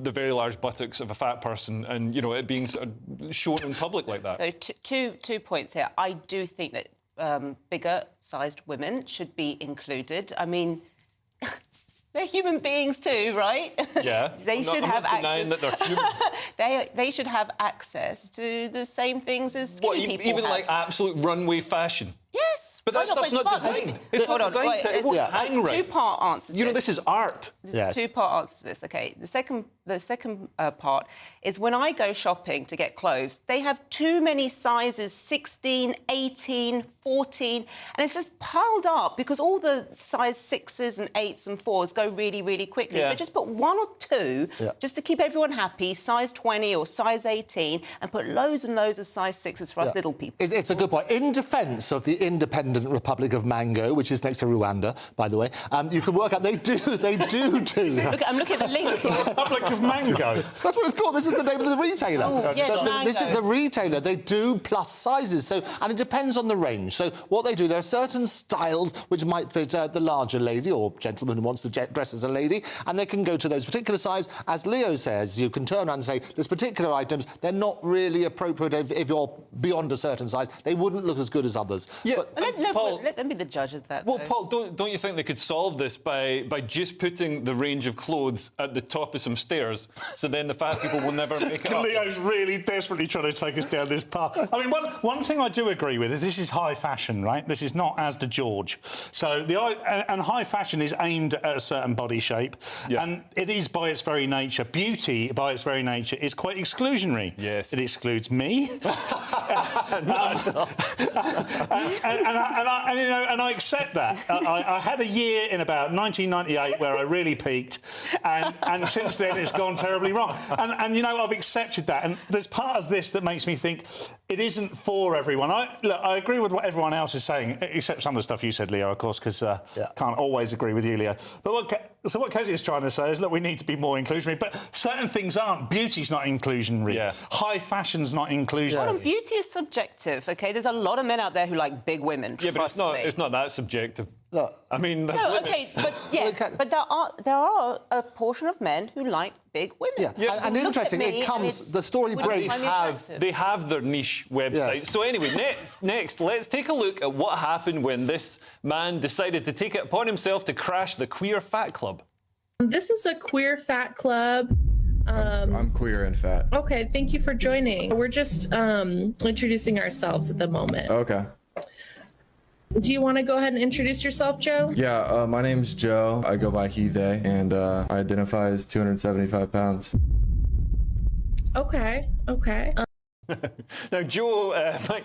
the very large buttocks of a fat person, and it being sort of shown in public like that. So two points here. I do think that bigger-sized women should be included. I mean, they're human beings too, right? Yeah. They should have access. Denying that they're human. They should have access to the same things as skinny people even have. like absolute runway fashion. Yes. But that stuff's not designed. It's not designed to hang right. Two-part answer to this. This is art. There's a two-part answer to this, OK. The second part is when I go shopping to get clothes, they have too many sizes, 16, 18, 14, and it's just piled up because all the size 6s and 8s and 4s go really, really quickly. Yeah. So just put one or two, just to keep everyone happy, size 20 or size 18, and put loads and loads of size 6s for us little people. It's a good point. In defence of the independent Republic of Mango, which is next to Rwanda, by the way, you can work out they do. Look, I'm looking at the link. Republic of Mango. That's what it's called. This is the name of the retailer. Oh, yes, this is the retailer. They do plus sizes. So, and it depends on the range. So what they do, there are certain styles which might fit the larger lady or gentleman who wants to dress as a lady, and they can go to those particular size. As Leo says, you can turn around and say, there's particular items, they're not really appropriate if you're beyond a certain size. They wouldn't look as good as others. Yeah. But, Paul, let them be the judge of that. Well, Paul, don't you think they could solve this by just putting the range of clothes at the top of some stairs, so then the fat people will never make it up? Leo's really desperately trying to take us down this path. I mean, one thing I do agree with is this is high fashion, right? This is not Asda George. So and high fashion is aimed at a certain body shape, and it is by its very nature. Beauty, by its very nature, is quite exclusionary. Yes, it excludes me. And I accept that. I had a year in about 1998 where I really peaked, and since then it's gone terribly wrong. And I've accepted that. And there's part of this that makes me think it isn't for everyone. I agree with what everyone else is saying, except some of the stuff you said, Leo, of course, because can't always agree with you, Leo. But what Kezia is trying to say is, look, we need to be more inclusionary. But certain things aren't. Beauty's not inclusionary. Yeah. High fashion's not inclusionary. Well, beauty is subjective, OK? There's a lot of men out there who like big women. Yeah, but it's not that subjective. Look. I mean, there's limits. OK, but yes, but there are a portion of men who like big women. Yeah. And interesting, it comes. The story breaks. They have their niche website. Yes. So anyway, next, let's take a look at what happened when this man decided to take it upon himself to crash the Queer Fat Club. This is a Queer Fat Club. I'm queer and fat. Okay, thank you for joining. We're just introducing ourselves at the moment. Okay. Do you want to go ahead and introduce yourself, Joe? Yeah, my name's Joe. I go by he, they, and I identify as 275 pounds. Okay. Now, Joe,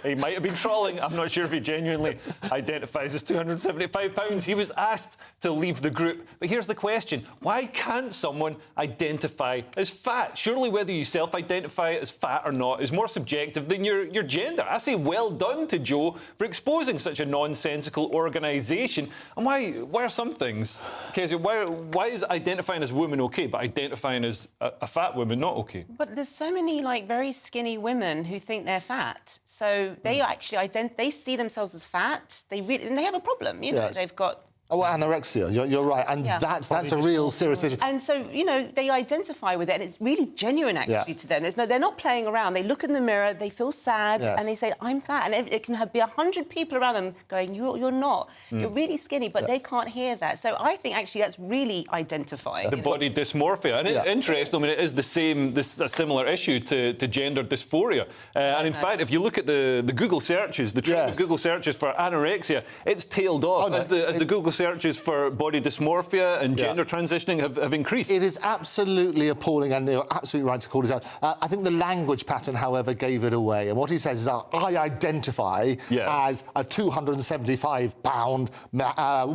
he might have been trolling. I'm not sure if he genuinely identifies as 275 pounds. He was asked to leave the group. But here's the question. Why can't someone identify as fat? Surely whether you self-identify as fat or not is more subjective than your gender. I say well done to Joe for exposing such a nonsensical organisation. And why are some things, Kezia, why is identifying as a woman OK, but identifying as a fat woman not OK? But there's so many, very skinny women who think they're fat, so they actually they see themselves as fat. They have a problem, They've got. Oh, anorexia, you're right, and that's a real serious issue. And so, they identify with it, and it's really genuine, actually, to them. They're not playing around. They look in the mirror, they feel sad, and they say, I'm fat. And it can be 100 people around them going, you're not. You're really skinny, but they can't hear that. So I think, actually, that's really identifying. The body dysmorphia. And interesting, I mean, it is a similar issue to gender dysphoria. And in fact, if you look at the Google searches, the trend of Google searches for anorexia, it's tailed off as the Google searches for body dysmorphia and gender transitioning have increased. It is absolutely appalling, and you're absolutely right to call it out. I think the language pattern, however, gave it away. And what he says is, I identify as a 275-pound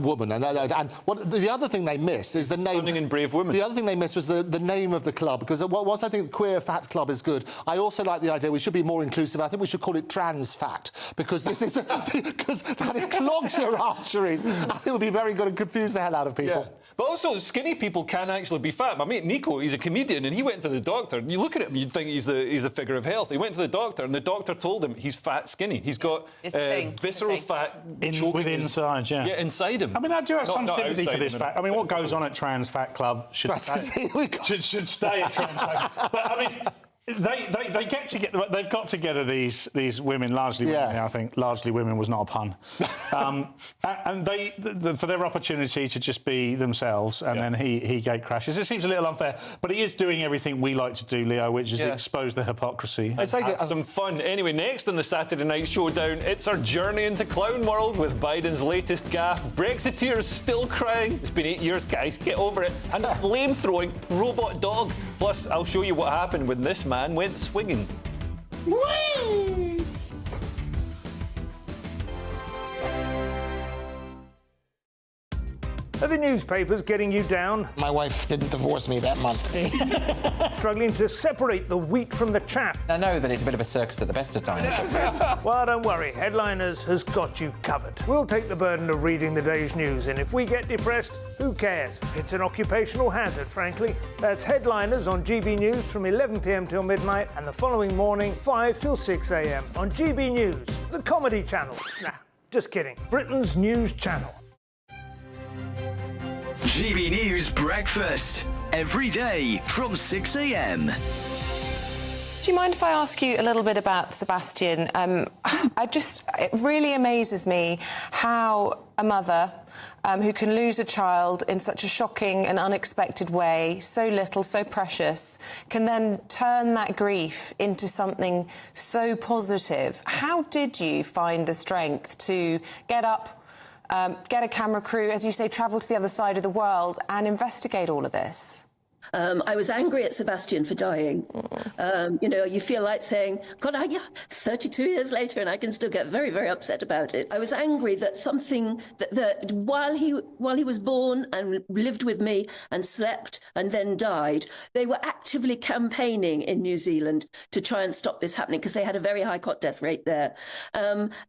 woman. And what the other thing they missed is the name. Stunning and brave woman. The other thing they missed was the name of the club, because whilst I think Queer Fat Club is good, I also like the idea we should be more inclusive. I think we should call it Trans Fat, because this is because that it clogs your arteries. I think it would be very good and confuse the hell out of people. Yeah. But also, skinny people can actually be fat. My mate Nico, he's a comedian, and he went to the doctor. And you look at him, you'd think he's the figure of health. He went to the doctor, and the doctor told him he's fat skinny. He's got visceral fat within inside, Yeah, inside him. I mean, I do have some Not sympathy for outside this him. fact. I mean, what goes on at Trans Fat Club should stay at Trans Fat. But I mean, they get together. They've got together these women, largely women. I think largely women was not a pun. And they for their opportunity to just be themselves, and then he gate crashes. It seems a little unfair, but he is doing everything we like to do, Leo, which is expose the hypocrisy. It's very good. Some fun. Anyway, next on the Saturday Night Showdown, it's our journey into clown world with Biden's latest gaffe. Brexiteers still crying. It's been 8 years, guys. Get over it. And a flame-throwing robot dog. Plus, I'll show you what happened when this man went swinging. Whee! Are the newspapers getting you down? My wife didn't divorce me that month. Struggling to separate the wheat from the chaff? I know that it's a bit of a circus at the best of times. Well, don't worry. Headliners has got you covered. We'll take the burden of reading the day's news, and if we get depressed, who cares? It's an occupational hazard, frankly. That's Headliners on GB News from 11 p.m. till midnight, and the following morning, 5 till 6 a.m. on GB News, the comedy channel. Nah, just kidding. Britain's news channel. GB News Breakfast, every day from 6 a.m. Do you mind if I ask you a little bit about Sebastian? It really amazes me how a mother who can lose a child in such a shocking and unexpected way, so little, so precious, can then turn that grief into something so positive. How did you find the strength to get up, get a camera crew, as you say, travel to the other side of the world and investigate all of this? I was angry at Sebastian for dying. You know, you feel like saying, God, 32 years later, and I can still get very, very upset about it. I was angry that something that while he was born and lived with me and slept and then died, they were actively campaigning in New Zealand to try and stop this happening because they had a very high cot death rate there.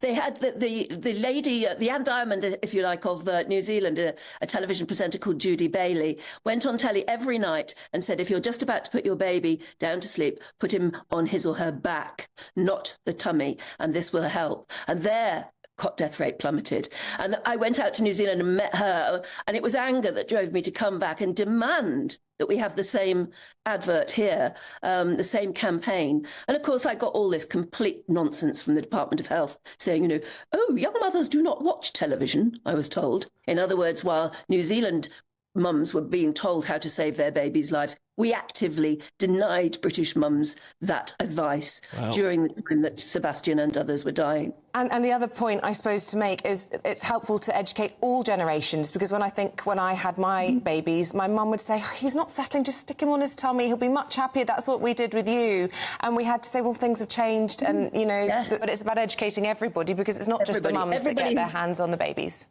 They had the lady, the Anne Diamond, if you like, of New Zealand, a television presenter called Judy Bailey, went on telly every night and said, if you're just about to put your baby down to sleep, put him on his or her back, not the tummy, and this will help. And their cot death rate plummeted. And I went out to New Zealand and met her, and it was anger that drove me to come back and demand that we have the same advert here, the same campaign. And of course, I got all this complete nonsense from the Department of Health saying, you know, oh, young mothers do not watch television, I was told. In other words, while New Zealand mums were being told how to save their babies' lives, we actively denied British mums that advice during the time that Sebastian and others were dying. And the other point, I suppose, to make is it's helpful to educate all generations, because when I had my babies, my mum would say, oh, he's not settling, just stick him on his tummy, he'll be much happier. That's what we did with you. And we had to say, well, things have changed, and, you know, but it's about educating everybody, because it's not just the mums that get their hands on the babies.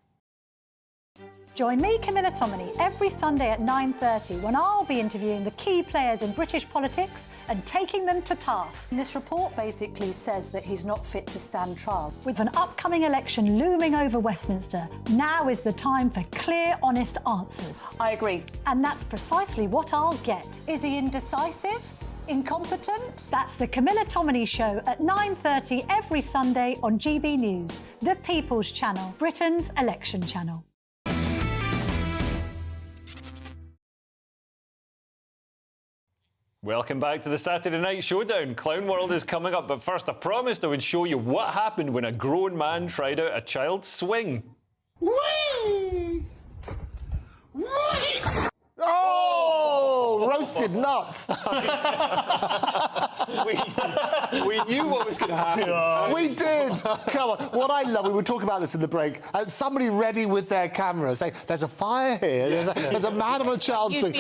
Join me, Camilla Tominey, every Sunday at 9:30 when I'll be interviewing the key players in British politics and taking them to task. This report basically says that he's not fit to stand trial. With an upcoming election looming over Westminster, now is the time for clear, honest answers. I agree. And that's precisely what I'll get. Is he indecisive? Incompetent? That's the Camilla Tominey Show at 9:30 every Sunday on GB News, the People's Channel, Britain's election channel. Welcome back to the Saturday Night Showdown. Clown World is coming up, but first I promised I would show you what happened when a grown man tried out a child's swing. Whee! Whee! Oh! Oh, roasted nuts. we knew what was going to happen. We did. Come on. What I love, we were talking about this in the break, somebody ready with their camera saying, there's a fire here, there's a man on a child swing.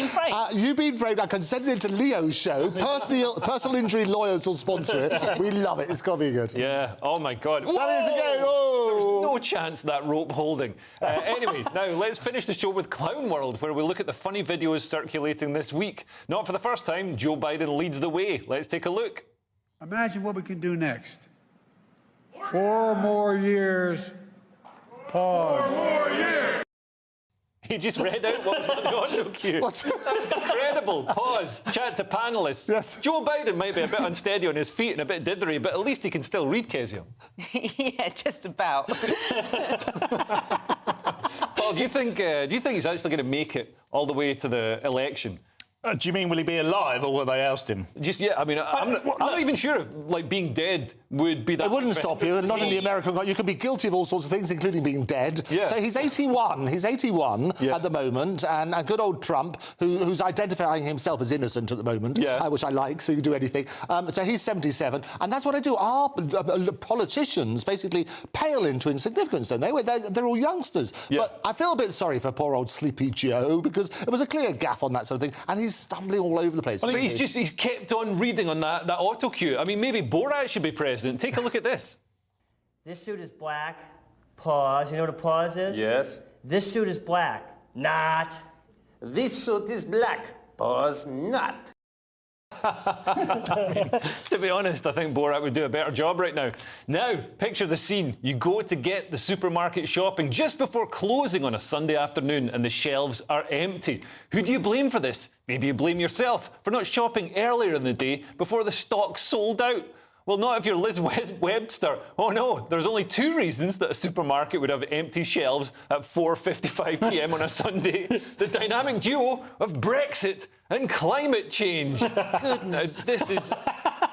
You've been framed. I can send it into Leo's show. Personal injury lawyers will sponsor it. We love it. It's got to be good. Yeah. Oh, my God. That is again. Oh. There's no chance that rope holding. Anyway, now let's finish the show with Clown World, where we look at the funny videos circulating this week. Not for the first time, Joe Biden leads the way. Let's take a look. Imagine what we can do next. 4 more years. Pause. 4 more years. He just read out what was on the auto cue. That was incredible. Pause. Chat to panellists. Yes. Joe Biden might be a bit unsteady on his feet and a bit dithery, but at least he can still read, Kezia. Yeah, just about. Paul, do you think he's actually going to make it all the way to the election? Do you mean will he be alive, or will they oust him? Just I mean, I'm not even sure if being dead would be that. It wouldn't stop you, and not in the American. You could be guilty of all sorts of things, including being dead. Yeah. So he's 81. He's 81 at the moment, and good old Trump, who's identifying himself as innocent at the moment, which I like. So you can do anything. So he's 77, and that's what I do. Our politicians basically pale into insignificance, don't they? They're all youngsters. Yeah. But I feel a bit sorry for poor old Sleepy Joe, because it was a clear gaffe on that sort of thing, and he's stumbling all over the place. But he's kept on reading on that auto cue. I mean, maybe Borat should be president. Take a look at this. This suit is black. Pause. You know what a pause is? Yes. This suit is black. Not. This suit is black. Pause. Not. To be honest, I think Borat would do a better job right now. Now, picture the scene. You go to get the supermarket shopping just before closing on a Sunday afternoon and the shelves are empty. Who do you blame for this? Maybe you blame yourself for not shopping earlier in the day before the stock sold out. Well, not if you're Liz Webster. Oh, no, there's only 2 reasons that a supermarket would have empty shelves at 4:55 p.m. on a Sunday. The dynamic duo of Brexit and climate change. Goodness.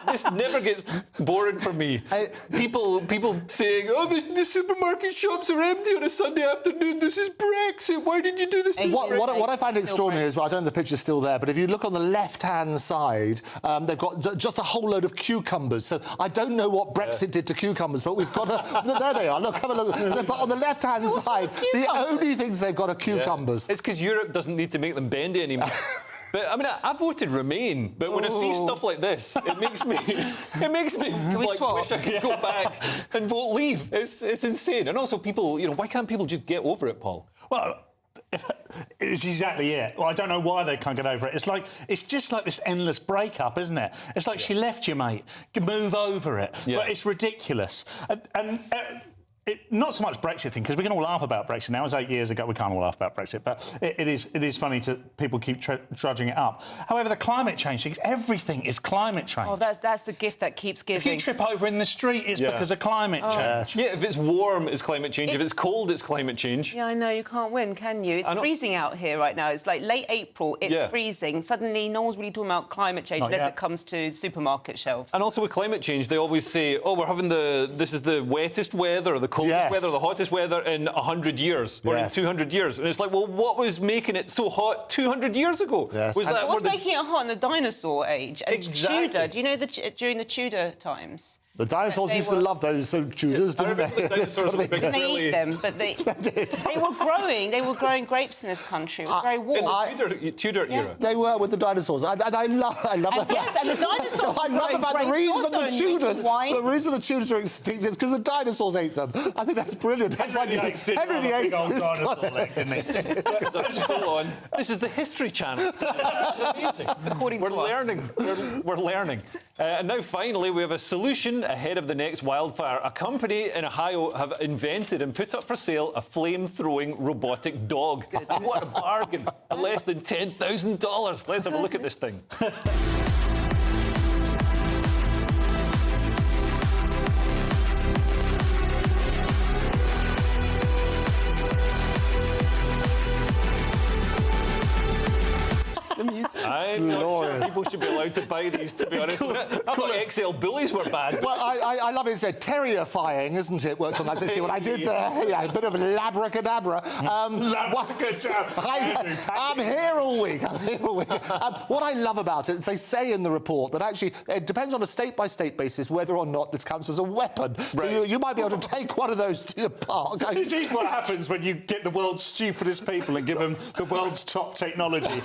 This never gets boring for me. People saying, oh, the supermarket shops are empty on a Sunday afternoon. This is Brexit. Why did you do this to me? What I find extraordinary is, well, I don't know if the picture's still there, but if you look on the left-hand side, they've got just a whole load of cucumbers. So I don't know what Brexit did to cucumbers, but we've got there they are. Look, have a look. But on the left-hand side, the only things they've got are cucumbers. It's because Europe doesn't need to make them bendy anymore. But I mean, I voted Remain, but when I see stuff like this, it makes me wish I could go back and vote Leave. It's insane. And also, people, why can't people just get over it, Paul? Well, it's exactly it. Well, I don't know why they can't get over it. It's just like this endless breakup, isn't it? It's like she left you, mate. Move over it. Yeah. But it's ridiculous. Not so much Brexit thing, because we can all laugh about Brexit now. It was 8 years ago. We can't all laugh about Brexit, but it is funny to people keep trudging it up. However, the climate change thing, everything is climate change. Oh, that's the gift that keeps giving. If you trip over in the street, it's because of climate change. Yes. Yeah, if it's warm, it's climate change. If it's cold, it's climate change. Yeah, I know. You can't win, can you? It's freezing out here right now. It's like late April. It's freezing. Suddenly, no one's really talking about climate change unless it comes to supermarket shelves. And also with climate change, they always say, oh, we're having this is the wettest weather or the coldest weather, the hottest weather in 100 years or in 200 years. And it's like, well, what was making it so hot 200 years ago? Yes. What was making it hot in the dinosaur age? And Tudor, do you know during the Tudor times? The dinosaurs used to love those Tudors, didn't they? They eat them, but they were growing. They were growing grapes in this country. It was very warm. In the Tudor era. They were with the dinosaurs. I love that. Yes, and the dinosaurs. I love the fact the reason the Tudors are extinct is because the dinosaurs ate them. I think that's brilliant. That's why Henry VIII This is the History Channel. It's amazing. According to us. We're learning. And now, finally, we have a solution ahead of the next wildfire. A company in Ohio have invented and put up for sale a flame-throwing robotic dog. What a bargain! At less than $10,000. Let's have a look at this thing. The music. I'm not sure people people should be allowed to buy these, to be honest. I thought XL bullies were bad. Well, I love it. It's terrifying, isn't it? Works on that. So see what I did there? Yeah, a bit of labracadabra. I'm here all week. What I love about it is they say in the report that actually it depends on a state-by-state basis whether or not this counts as a weapon. Right. So you might be able to take one of those to the park. This is what happens when you get the world's stupidest people and give them the world's top technology.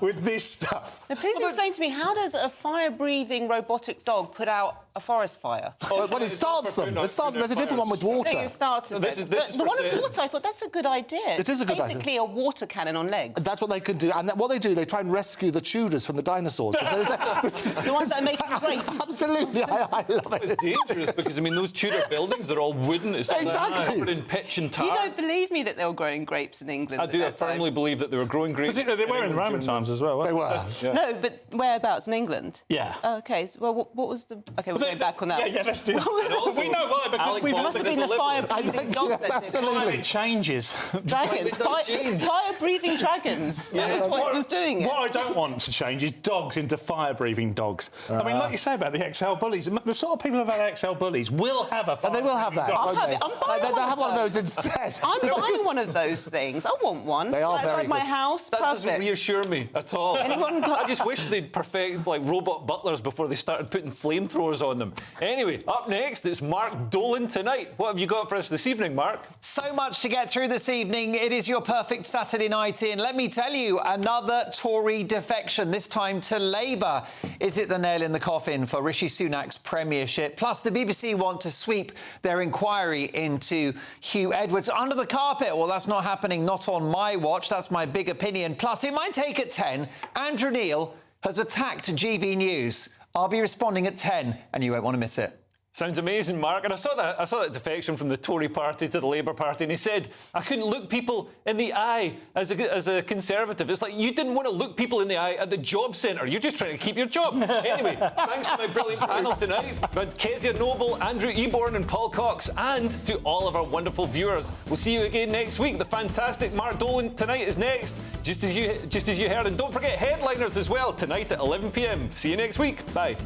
With this stuff. Now, please explain to me, how does a fire-breathing robotic dog put out a forest fire? Well, it starts them. It starts them. There's a different one with water. It starts them. This is the one with water, I thought that's a good idea. It is a good idea. Basically a water cannon on legs. That's what they can do. And what they do, they try and rescue the Tudors from the dinosaurs. The ones that are making grapes. Absolutely. I love it. It's dangerous because, I mean, those Tudor buildings, they're all wooden. It's exactly. covered in pitch and tar. You don't believe me that they were growing grapes in England? I do. I firmly believe that they were growing grapes. They were in the Roman times as well, weren't they? Yeah. No, but whereabouts in England? Yeah. OK, so, well, what was the... OK, we'll go back on that. Yeah, let's do that. We know why, because Alec It must have been the fire-breathing dog yes, absolutely. It changes. Dragons. Fire-breathing dragons. That's what it was doing it. What I don't want to change is dogs into fire-breathing dogs. I mean, like you say about the XL bullies, the sort of people who've had XL bullies will have a fire. They will have that, won't they? They'll have one of those instead. I'm buying one of those things. I want one. They are It's very like my good. house. That Perfect. doesn't reassure me at all. I just wish they'd perfect like robot butlers before they started putting flamethrowers on them. Anyway, up next, it's Mark Dolan tonight. What have you got for us this evening, Mark? So much to get through this evening. It is your perfect Saturday night in. Let me tell you, another Tory defection, this time to Labour. Is it the nail in the coffin for Rishi Sunak's premiership? Plus, the BBC want to sweep their inquiry into Hugh Edwards under the carpet. Well, that's not happening, not on my watch. That's my big opinion. Plus, in my take at 10, Andrew Neil has attacked GB News. I'll be responding at 10, and you won't want to miss it. Sounds amazing, Mark. And I saw that defection from the Tory party to the Labour Party, and he said, I couldn't look people in the eye as a Conservative. It's like, you didn't want to look people in the eye at the job centre. You're just trying to keep your job. Anyway, thanks to my brilliant panel tonight. But Kezia Noble, Andrew Eborn and Paul Cox, and to all of our wonderful viewers. We'll see you again next week. The fantastic Mark Dolan tonight is next, just as you heard. And don't forget Headliners as well, tonight at 11 p.m. See you next week. Bye.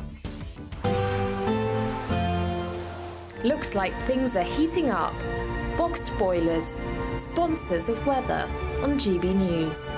Looks like things are heating up. Boxed boilers, sponsors of weather on GB News.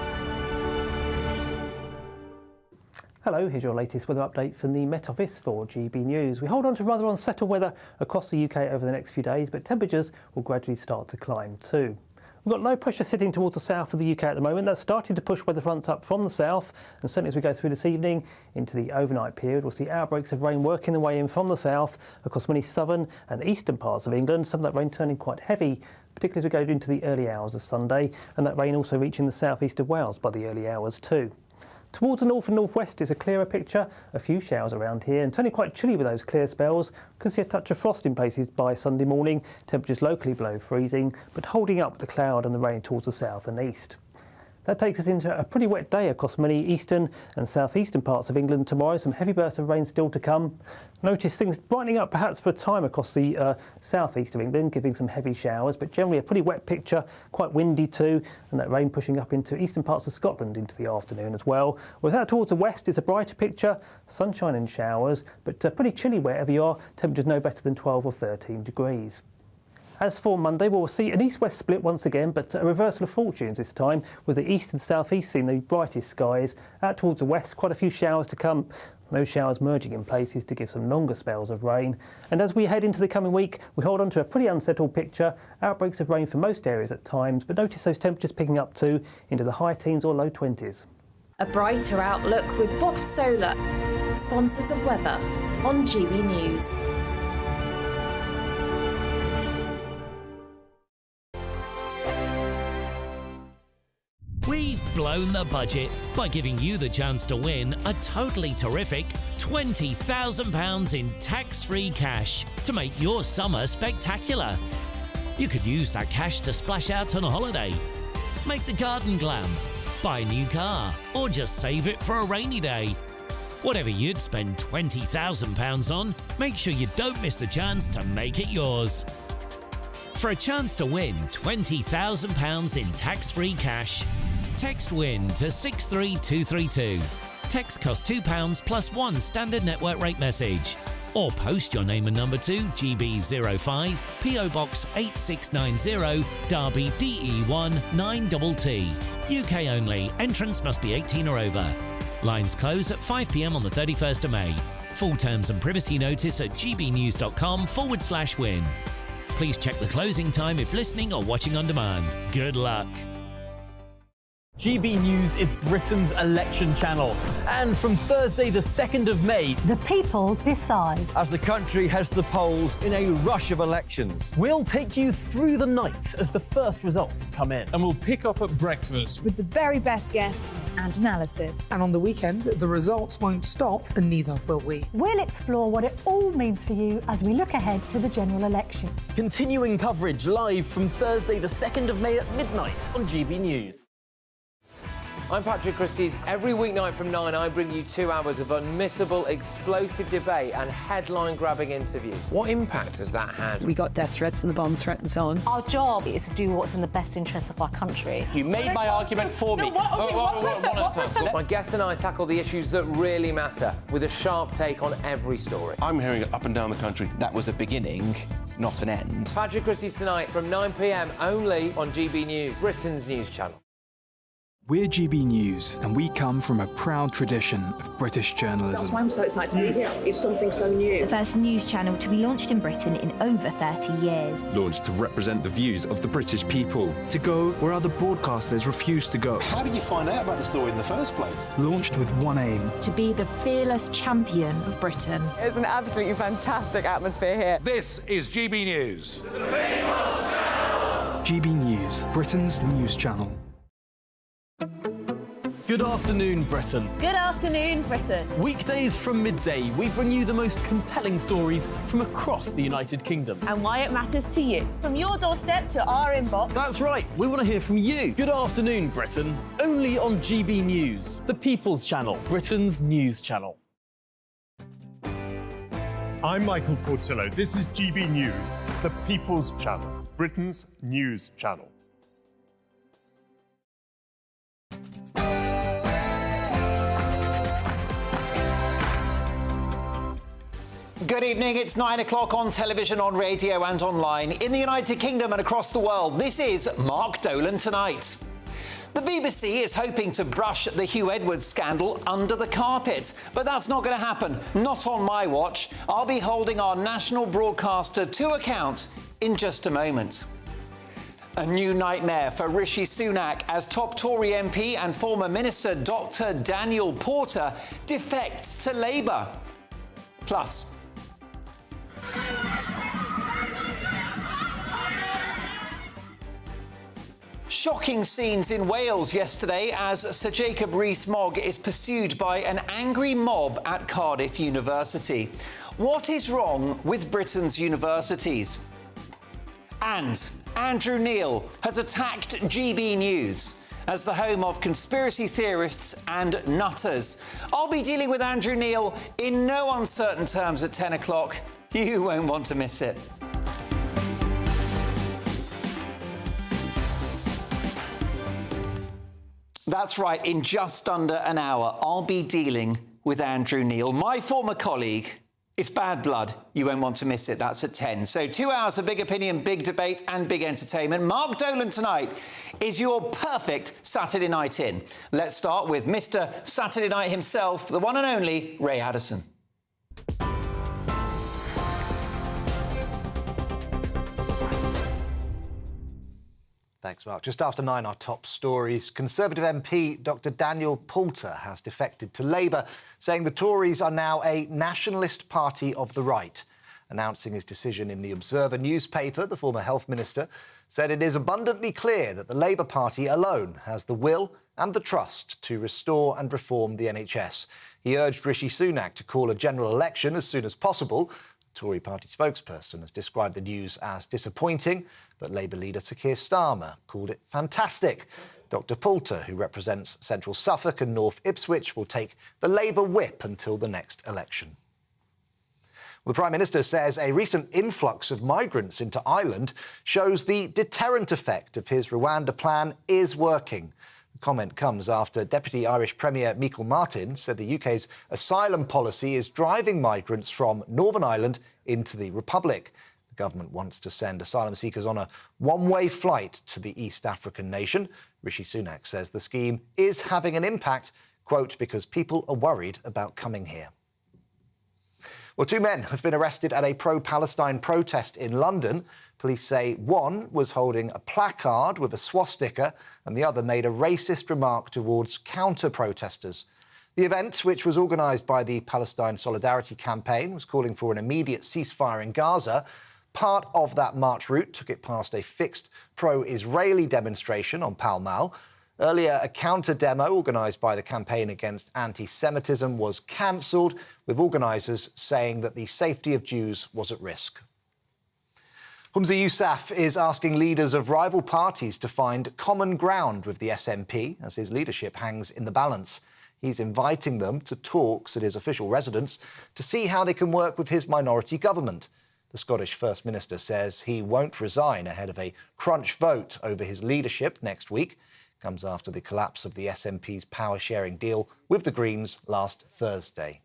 Hello, here's your latest weather update from the Met Office for GB News. We hold on to rather unsettled weather across the UK over the next few days, but temperatures will gradually start to climb too. We've got low pressure sitting towards the south of the UK at the moment. That's starting to push weather fronts up from the south, and certainly as we go through this evening into the overnight period, we'll see outbreaks of rain working their way in from the south across many southern and eastern parts of England, some of that rain turning quite heavy, particularly as we go into the early hours of Sunday, and that rain also reaching the southeast of Wales by the early hours too. Towards the north and northwest is a clearer picture, a few showers around here, and turning quite chilly with those clear spells. Can see a touch of frost in places by Sunday morning, temperatures locally below freezing, but holding up the cloud and the rain towards the south and east. That takes us into a pretty wet day across many eastern and southeastern parts of England tomorrow. Some heavy bursts of rain still to come. Notice things brightening up perhaps for a time across the southeast of England, giving some heavy showers, but generally a pretty wet picture, quite windy too, and that rain pushing up into eastern parts of Scotland into the afternoon as well. Whereas out towards the west is a brighter picture, sunshine and showers, but pretty chilly wherever you are, temperatures no better than 12 or 13 degrees. As for Monday, we'll see an east-west split once again, but a reversal of fortunes this time, with the east and southeast seeing the brightest skies. Out towards the west, quite a few showers to come. Those showers merging in places to give some longer spells of rain. And as we head into the coming week, we hold on to a pretty unsettled picture. Outbreaks of rain for most areas at times, but notice those temperatures picking up too into the high teens or low 20s. A brighter outlook with Box Solar, sponsors of weather on GB News. We've blown the budget by giving you the chance to win a totally terrific £20,000 in tax-free cash to make your summer spectacular. You could use that cash to splash out on a holiday, make the garden glam, buy a new car, or just save it for a rainy day. Whatever you'd spend £20,000 on, make sure you don't miss the chance to make it yours. For a chance to win £20,000 in tax-free cash, text WIN to 63232. Text costs £2 plus 1 standard network rate message. Or post your name and number to GB05 PO Box 8690 Derby DE1 9TT. UK only. Entrance must be 18 or over. Lines close at 5 p.m. on the 31st of May. Full terms and privacy notice at gbnews.com/win. Please check the closing time if listening or watching on demand. Good luck. GB News is Britain's election channel. And from Thursday the 2nd of May, The people decide. as the country heads to the polls in a rush of elections, we'll take you through the night as the first results come in. And we'll pick up at breakfast with the very best guests and analysis. And on the weekend, the results won't stop, and neither will we. We'll explore what it all means for you as we look ahead to the general election. Continuing coverage live from Thursday the 2nd of May at midnight on GB News. I'm Patrick Christie's. Every weeknight from 9, I bring you 2 hours of unmissable, explosive debate and headline-grabbing interviews. What impact has that had? We got death threats and the bomb threats on. Our job is to do what's in the best interest of our country. You made my argument for me. My guests and I tackle the issues that really matter, with a sharp take on every story. I'm hearing it up and down the country. That was a beginning, not an end. Patrick Christie's tonight from 9 p.m. only on GB News, Britain's news channel. We're GB News, and we come from a proud tradition of British journalism. That's why I'm so excited to be here. It's something so new. The first news channel to be launched in Britain in over 30 years. Launched to represent the views of the British people. To go where other broadcasters refuse to go. How did you find out about the story in the first place? Launched with one aim. To be the fearless champion of Britain. It's an absolutely fantastic atmosphere here. This is GB News. GB News, Britain's news channel. Good afternoon, Britain. Good afternoon, Britain. Weekdays from midday, we bring you the most compelling stories from across the United Kingdom. And why it matters to you. From your doorstep to our inbox. That's right, we want to hear from you. Good afternoon, Britain. Only on GB News, the People's Channel, Britain's news channel. I'm Michael Portillo. This is GB News, the People's Channel, Britain's news channel. Good evening. It's 9 o'clock on television, on radio and online in the United Kingdom and across the world. This is Mark Dolan Tonight. The BBC is hoping to brush the Hugh Edwards scandal under the carpet, but that's not going to happen. Not on my watch. I'll be holding our national broadcaster to account in just a moment. A new nightmare for Rishi Sunak as top Tory MP and former Minister Dr. Daniel Porter defects to Labour. Plus, shocking scenes in Wales yesterday as Sir Jacob Rees-Mogg is pursued by an angry mob at Cardiff University. What is wrong with Britain's universities? And Andrew Neil has attacked GB News as the home of conspiracy theorists and nutters. I'll be dealing with Andrew Neil in no uncertain terms at 10 o'clock. You won't want to miss it. That's right, in just under an hour, I'll be dealing with Andrew Neil, my former colleague. It's bad blood. You won't want to miss it. That's at 10. So 2 hours of big opinion, big debate and big entertainment. Mark Dolan Tonight is your perfect Saturday night in. Let's start with Mr. Saturday Night himself, the one and only Ray Addison. Thanks, Mark. Just after 9, our top stories. Conservative MP Dr. Daniel Porter has defected to Labour, saying the Tories are now a nationalist party of the right. Announcing his decision in the Observer newspaper, the former health minister said it is abundantly clear that the Labour Party alone has the will and the trust to restore and reform the NHS. He urged Rishi Sunak to call a general election as soon as possible. Tory party spokesperson has described the news as disappointing, but Labour leader Sir Keir Starmer called it fantastic. Dr. Porter, who represents Central Suffolk and North Ipswich, will take the Labour whip until the next election. Well, the Prime Minister says a recent influx of migrants into Ireland shows the deterrent effect of his Rwanda plan is working. The The comment comes after Deputy Irish Premier Michael Martin said the UK's asylum policy is driving migrants from Northern Ireland into the Republic. The government wants to send asylum seekers on a one-way flight to the East African nation. Rishi Sunak says the scheme is having an impact, quote, because people are worried about coming here. Well, 2 men have been arrested at a pro-Palestine protest in London. Police say one was holding a placard with a swastika and the other made a racist remark towards counter-protesters. The event, which was organised by the Palestine Solidarity Campaign, was calling for an immediate ceasefire in Gaza. Part of that march route took it past a fixed pro-Israeli demonstration on Pall Mall. Earlier, a counter-demo organised by the Campaign Against Anti-Semitism was cancelled, with organisers saying that the safety of Jews was at risk. Humza Yousaf is asking leaders of rival parties to find common ground with the SNP as his leadership hangs in the balance. He's inviting them to talks at his official residence to see how they can work with his minority government. The Scottish First Minister says he won't resign ahead of a crunch vote over his leadership next week. It comes after the collapse of the SNP's power-sharing deal with the Greens last Thursday.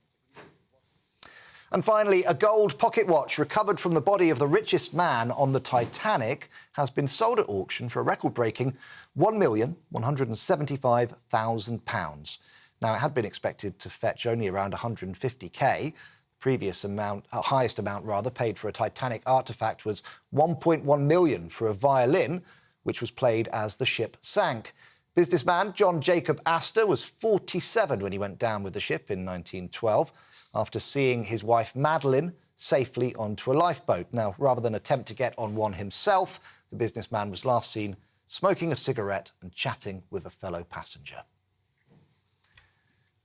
And finally, a gold pocket watch recovered from the body of the richest man on the Titanic has been sold at auction for a record-breaking £1,175,000. Now, it had been expected to fetch only around 150k. Previous amount, highest amount rather, paid for a Titanic artefact was 1.1 million for a violin, which was played as the ship sank. Businessman John Jacob Astor was 47 when he went down with the ship in 1912, after seeing his wife Madeline safely onto a lifeboat. Now, rather than attempt to get on one himself, the businessman was last seen smoking a cigarette and chatting with a fellow passenger.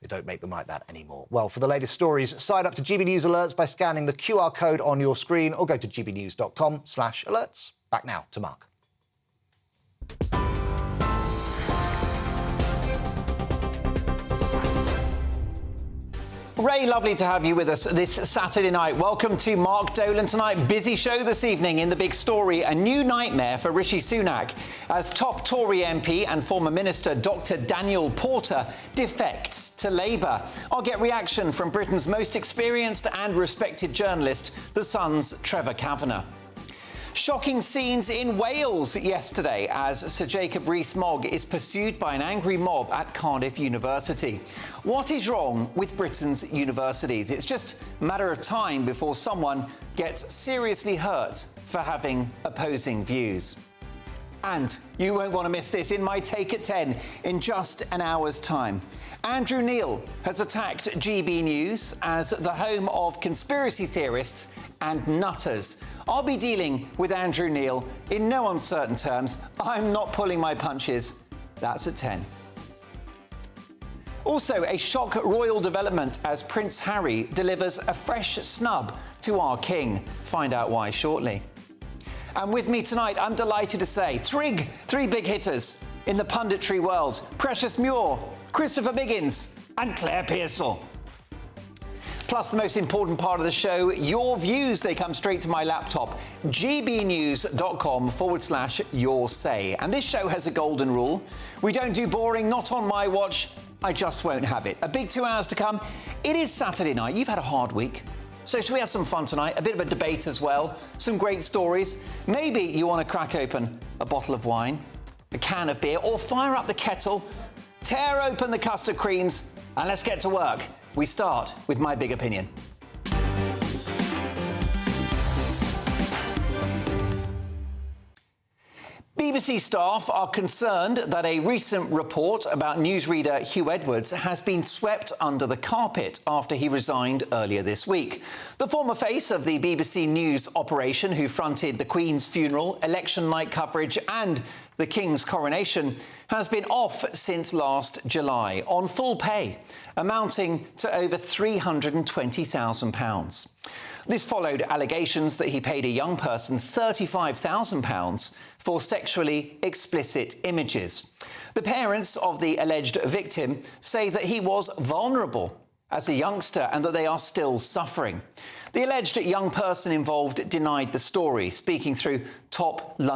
They don't make them like that anymore. Well, for the latest stories, sign up to GB News Alerts by scanning the QR code on your screen or go to gbnews.com/alerts. Back now to Mark. Ray, lovely to have you with us this Saturday night. Welcome to Mark Dolan tonight. Busy show this evening in the big story. A new nightmare for Rishi Sunak as top Tory MP and former Minister Dr Daniel Porter defects to Labour. I'll get reaction from Britain's most experienced and respected journalist, The Sun's Trevor Kavanagh. Shocking scenes in Wales yesterday as Sir Jacob Rees-Mogg is pursued by an angry mob at Cardiff University. What is wrong with Britain's universities? It's just a matter of time before someone gets seriously hurt for having opposing views. And you won't want to miss this in my Take at 10 in just an hour's time. Andrew Neil has attacked GB News as the home of conspiracy theorists and nutters. I'll be dealing with Andrew Neil in no uncertain terms. I'm not pulling my punches. That's at 10. Also, a shock royal development as Prince Harry delivers a fresh snub to our king. Find out why shortly. And with me tonight, I'm delighted to say, three big hitters in the punditry world. Precious Muir, Christopher Biggins and Claire Pearsall. Plus, the most important part of the show, your views. They come straight to my laptop, gbnews.com/your say. And this show has a golden rule. We don't do boring, not on my watch. I just won't have it. A big 2 hours to come. It is Saturday night. You've had a hard week. So should we have some fun tonight? A bit of a debate as well. Some great stories. Maybe you want to crack open a bottle of wine, a can of beer, or fire up the kettle, tear open the custard creams, and let's get to work. We start with my big opinion. BBC staff are concerned that a recent report about newsreader Hugh Edwards has been swept under the carpet after he resigned earlier this week. The former face of the BBC News operation, who fronted the Queen's funeral, election night coverage and the King's coronation, has been off since last July on full pay, amounting to over £320,000. This followed allegations that he paid a young person £35,000 for sexually explicit images. The parents of the alleged victim say that he was vulnerable as a youngster and that they are still suffering. The alleged young person involved denied the story, speaking through top London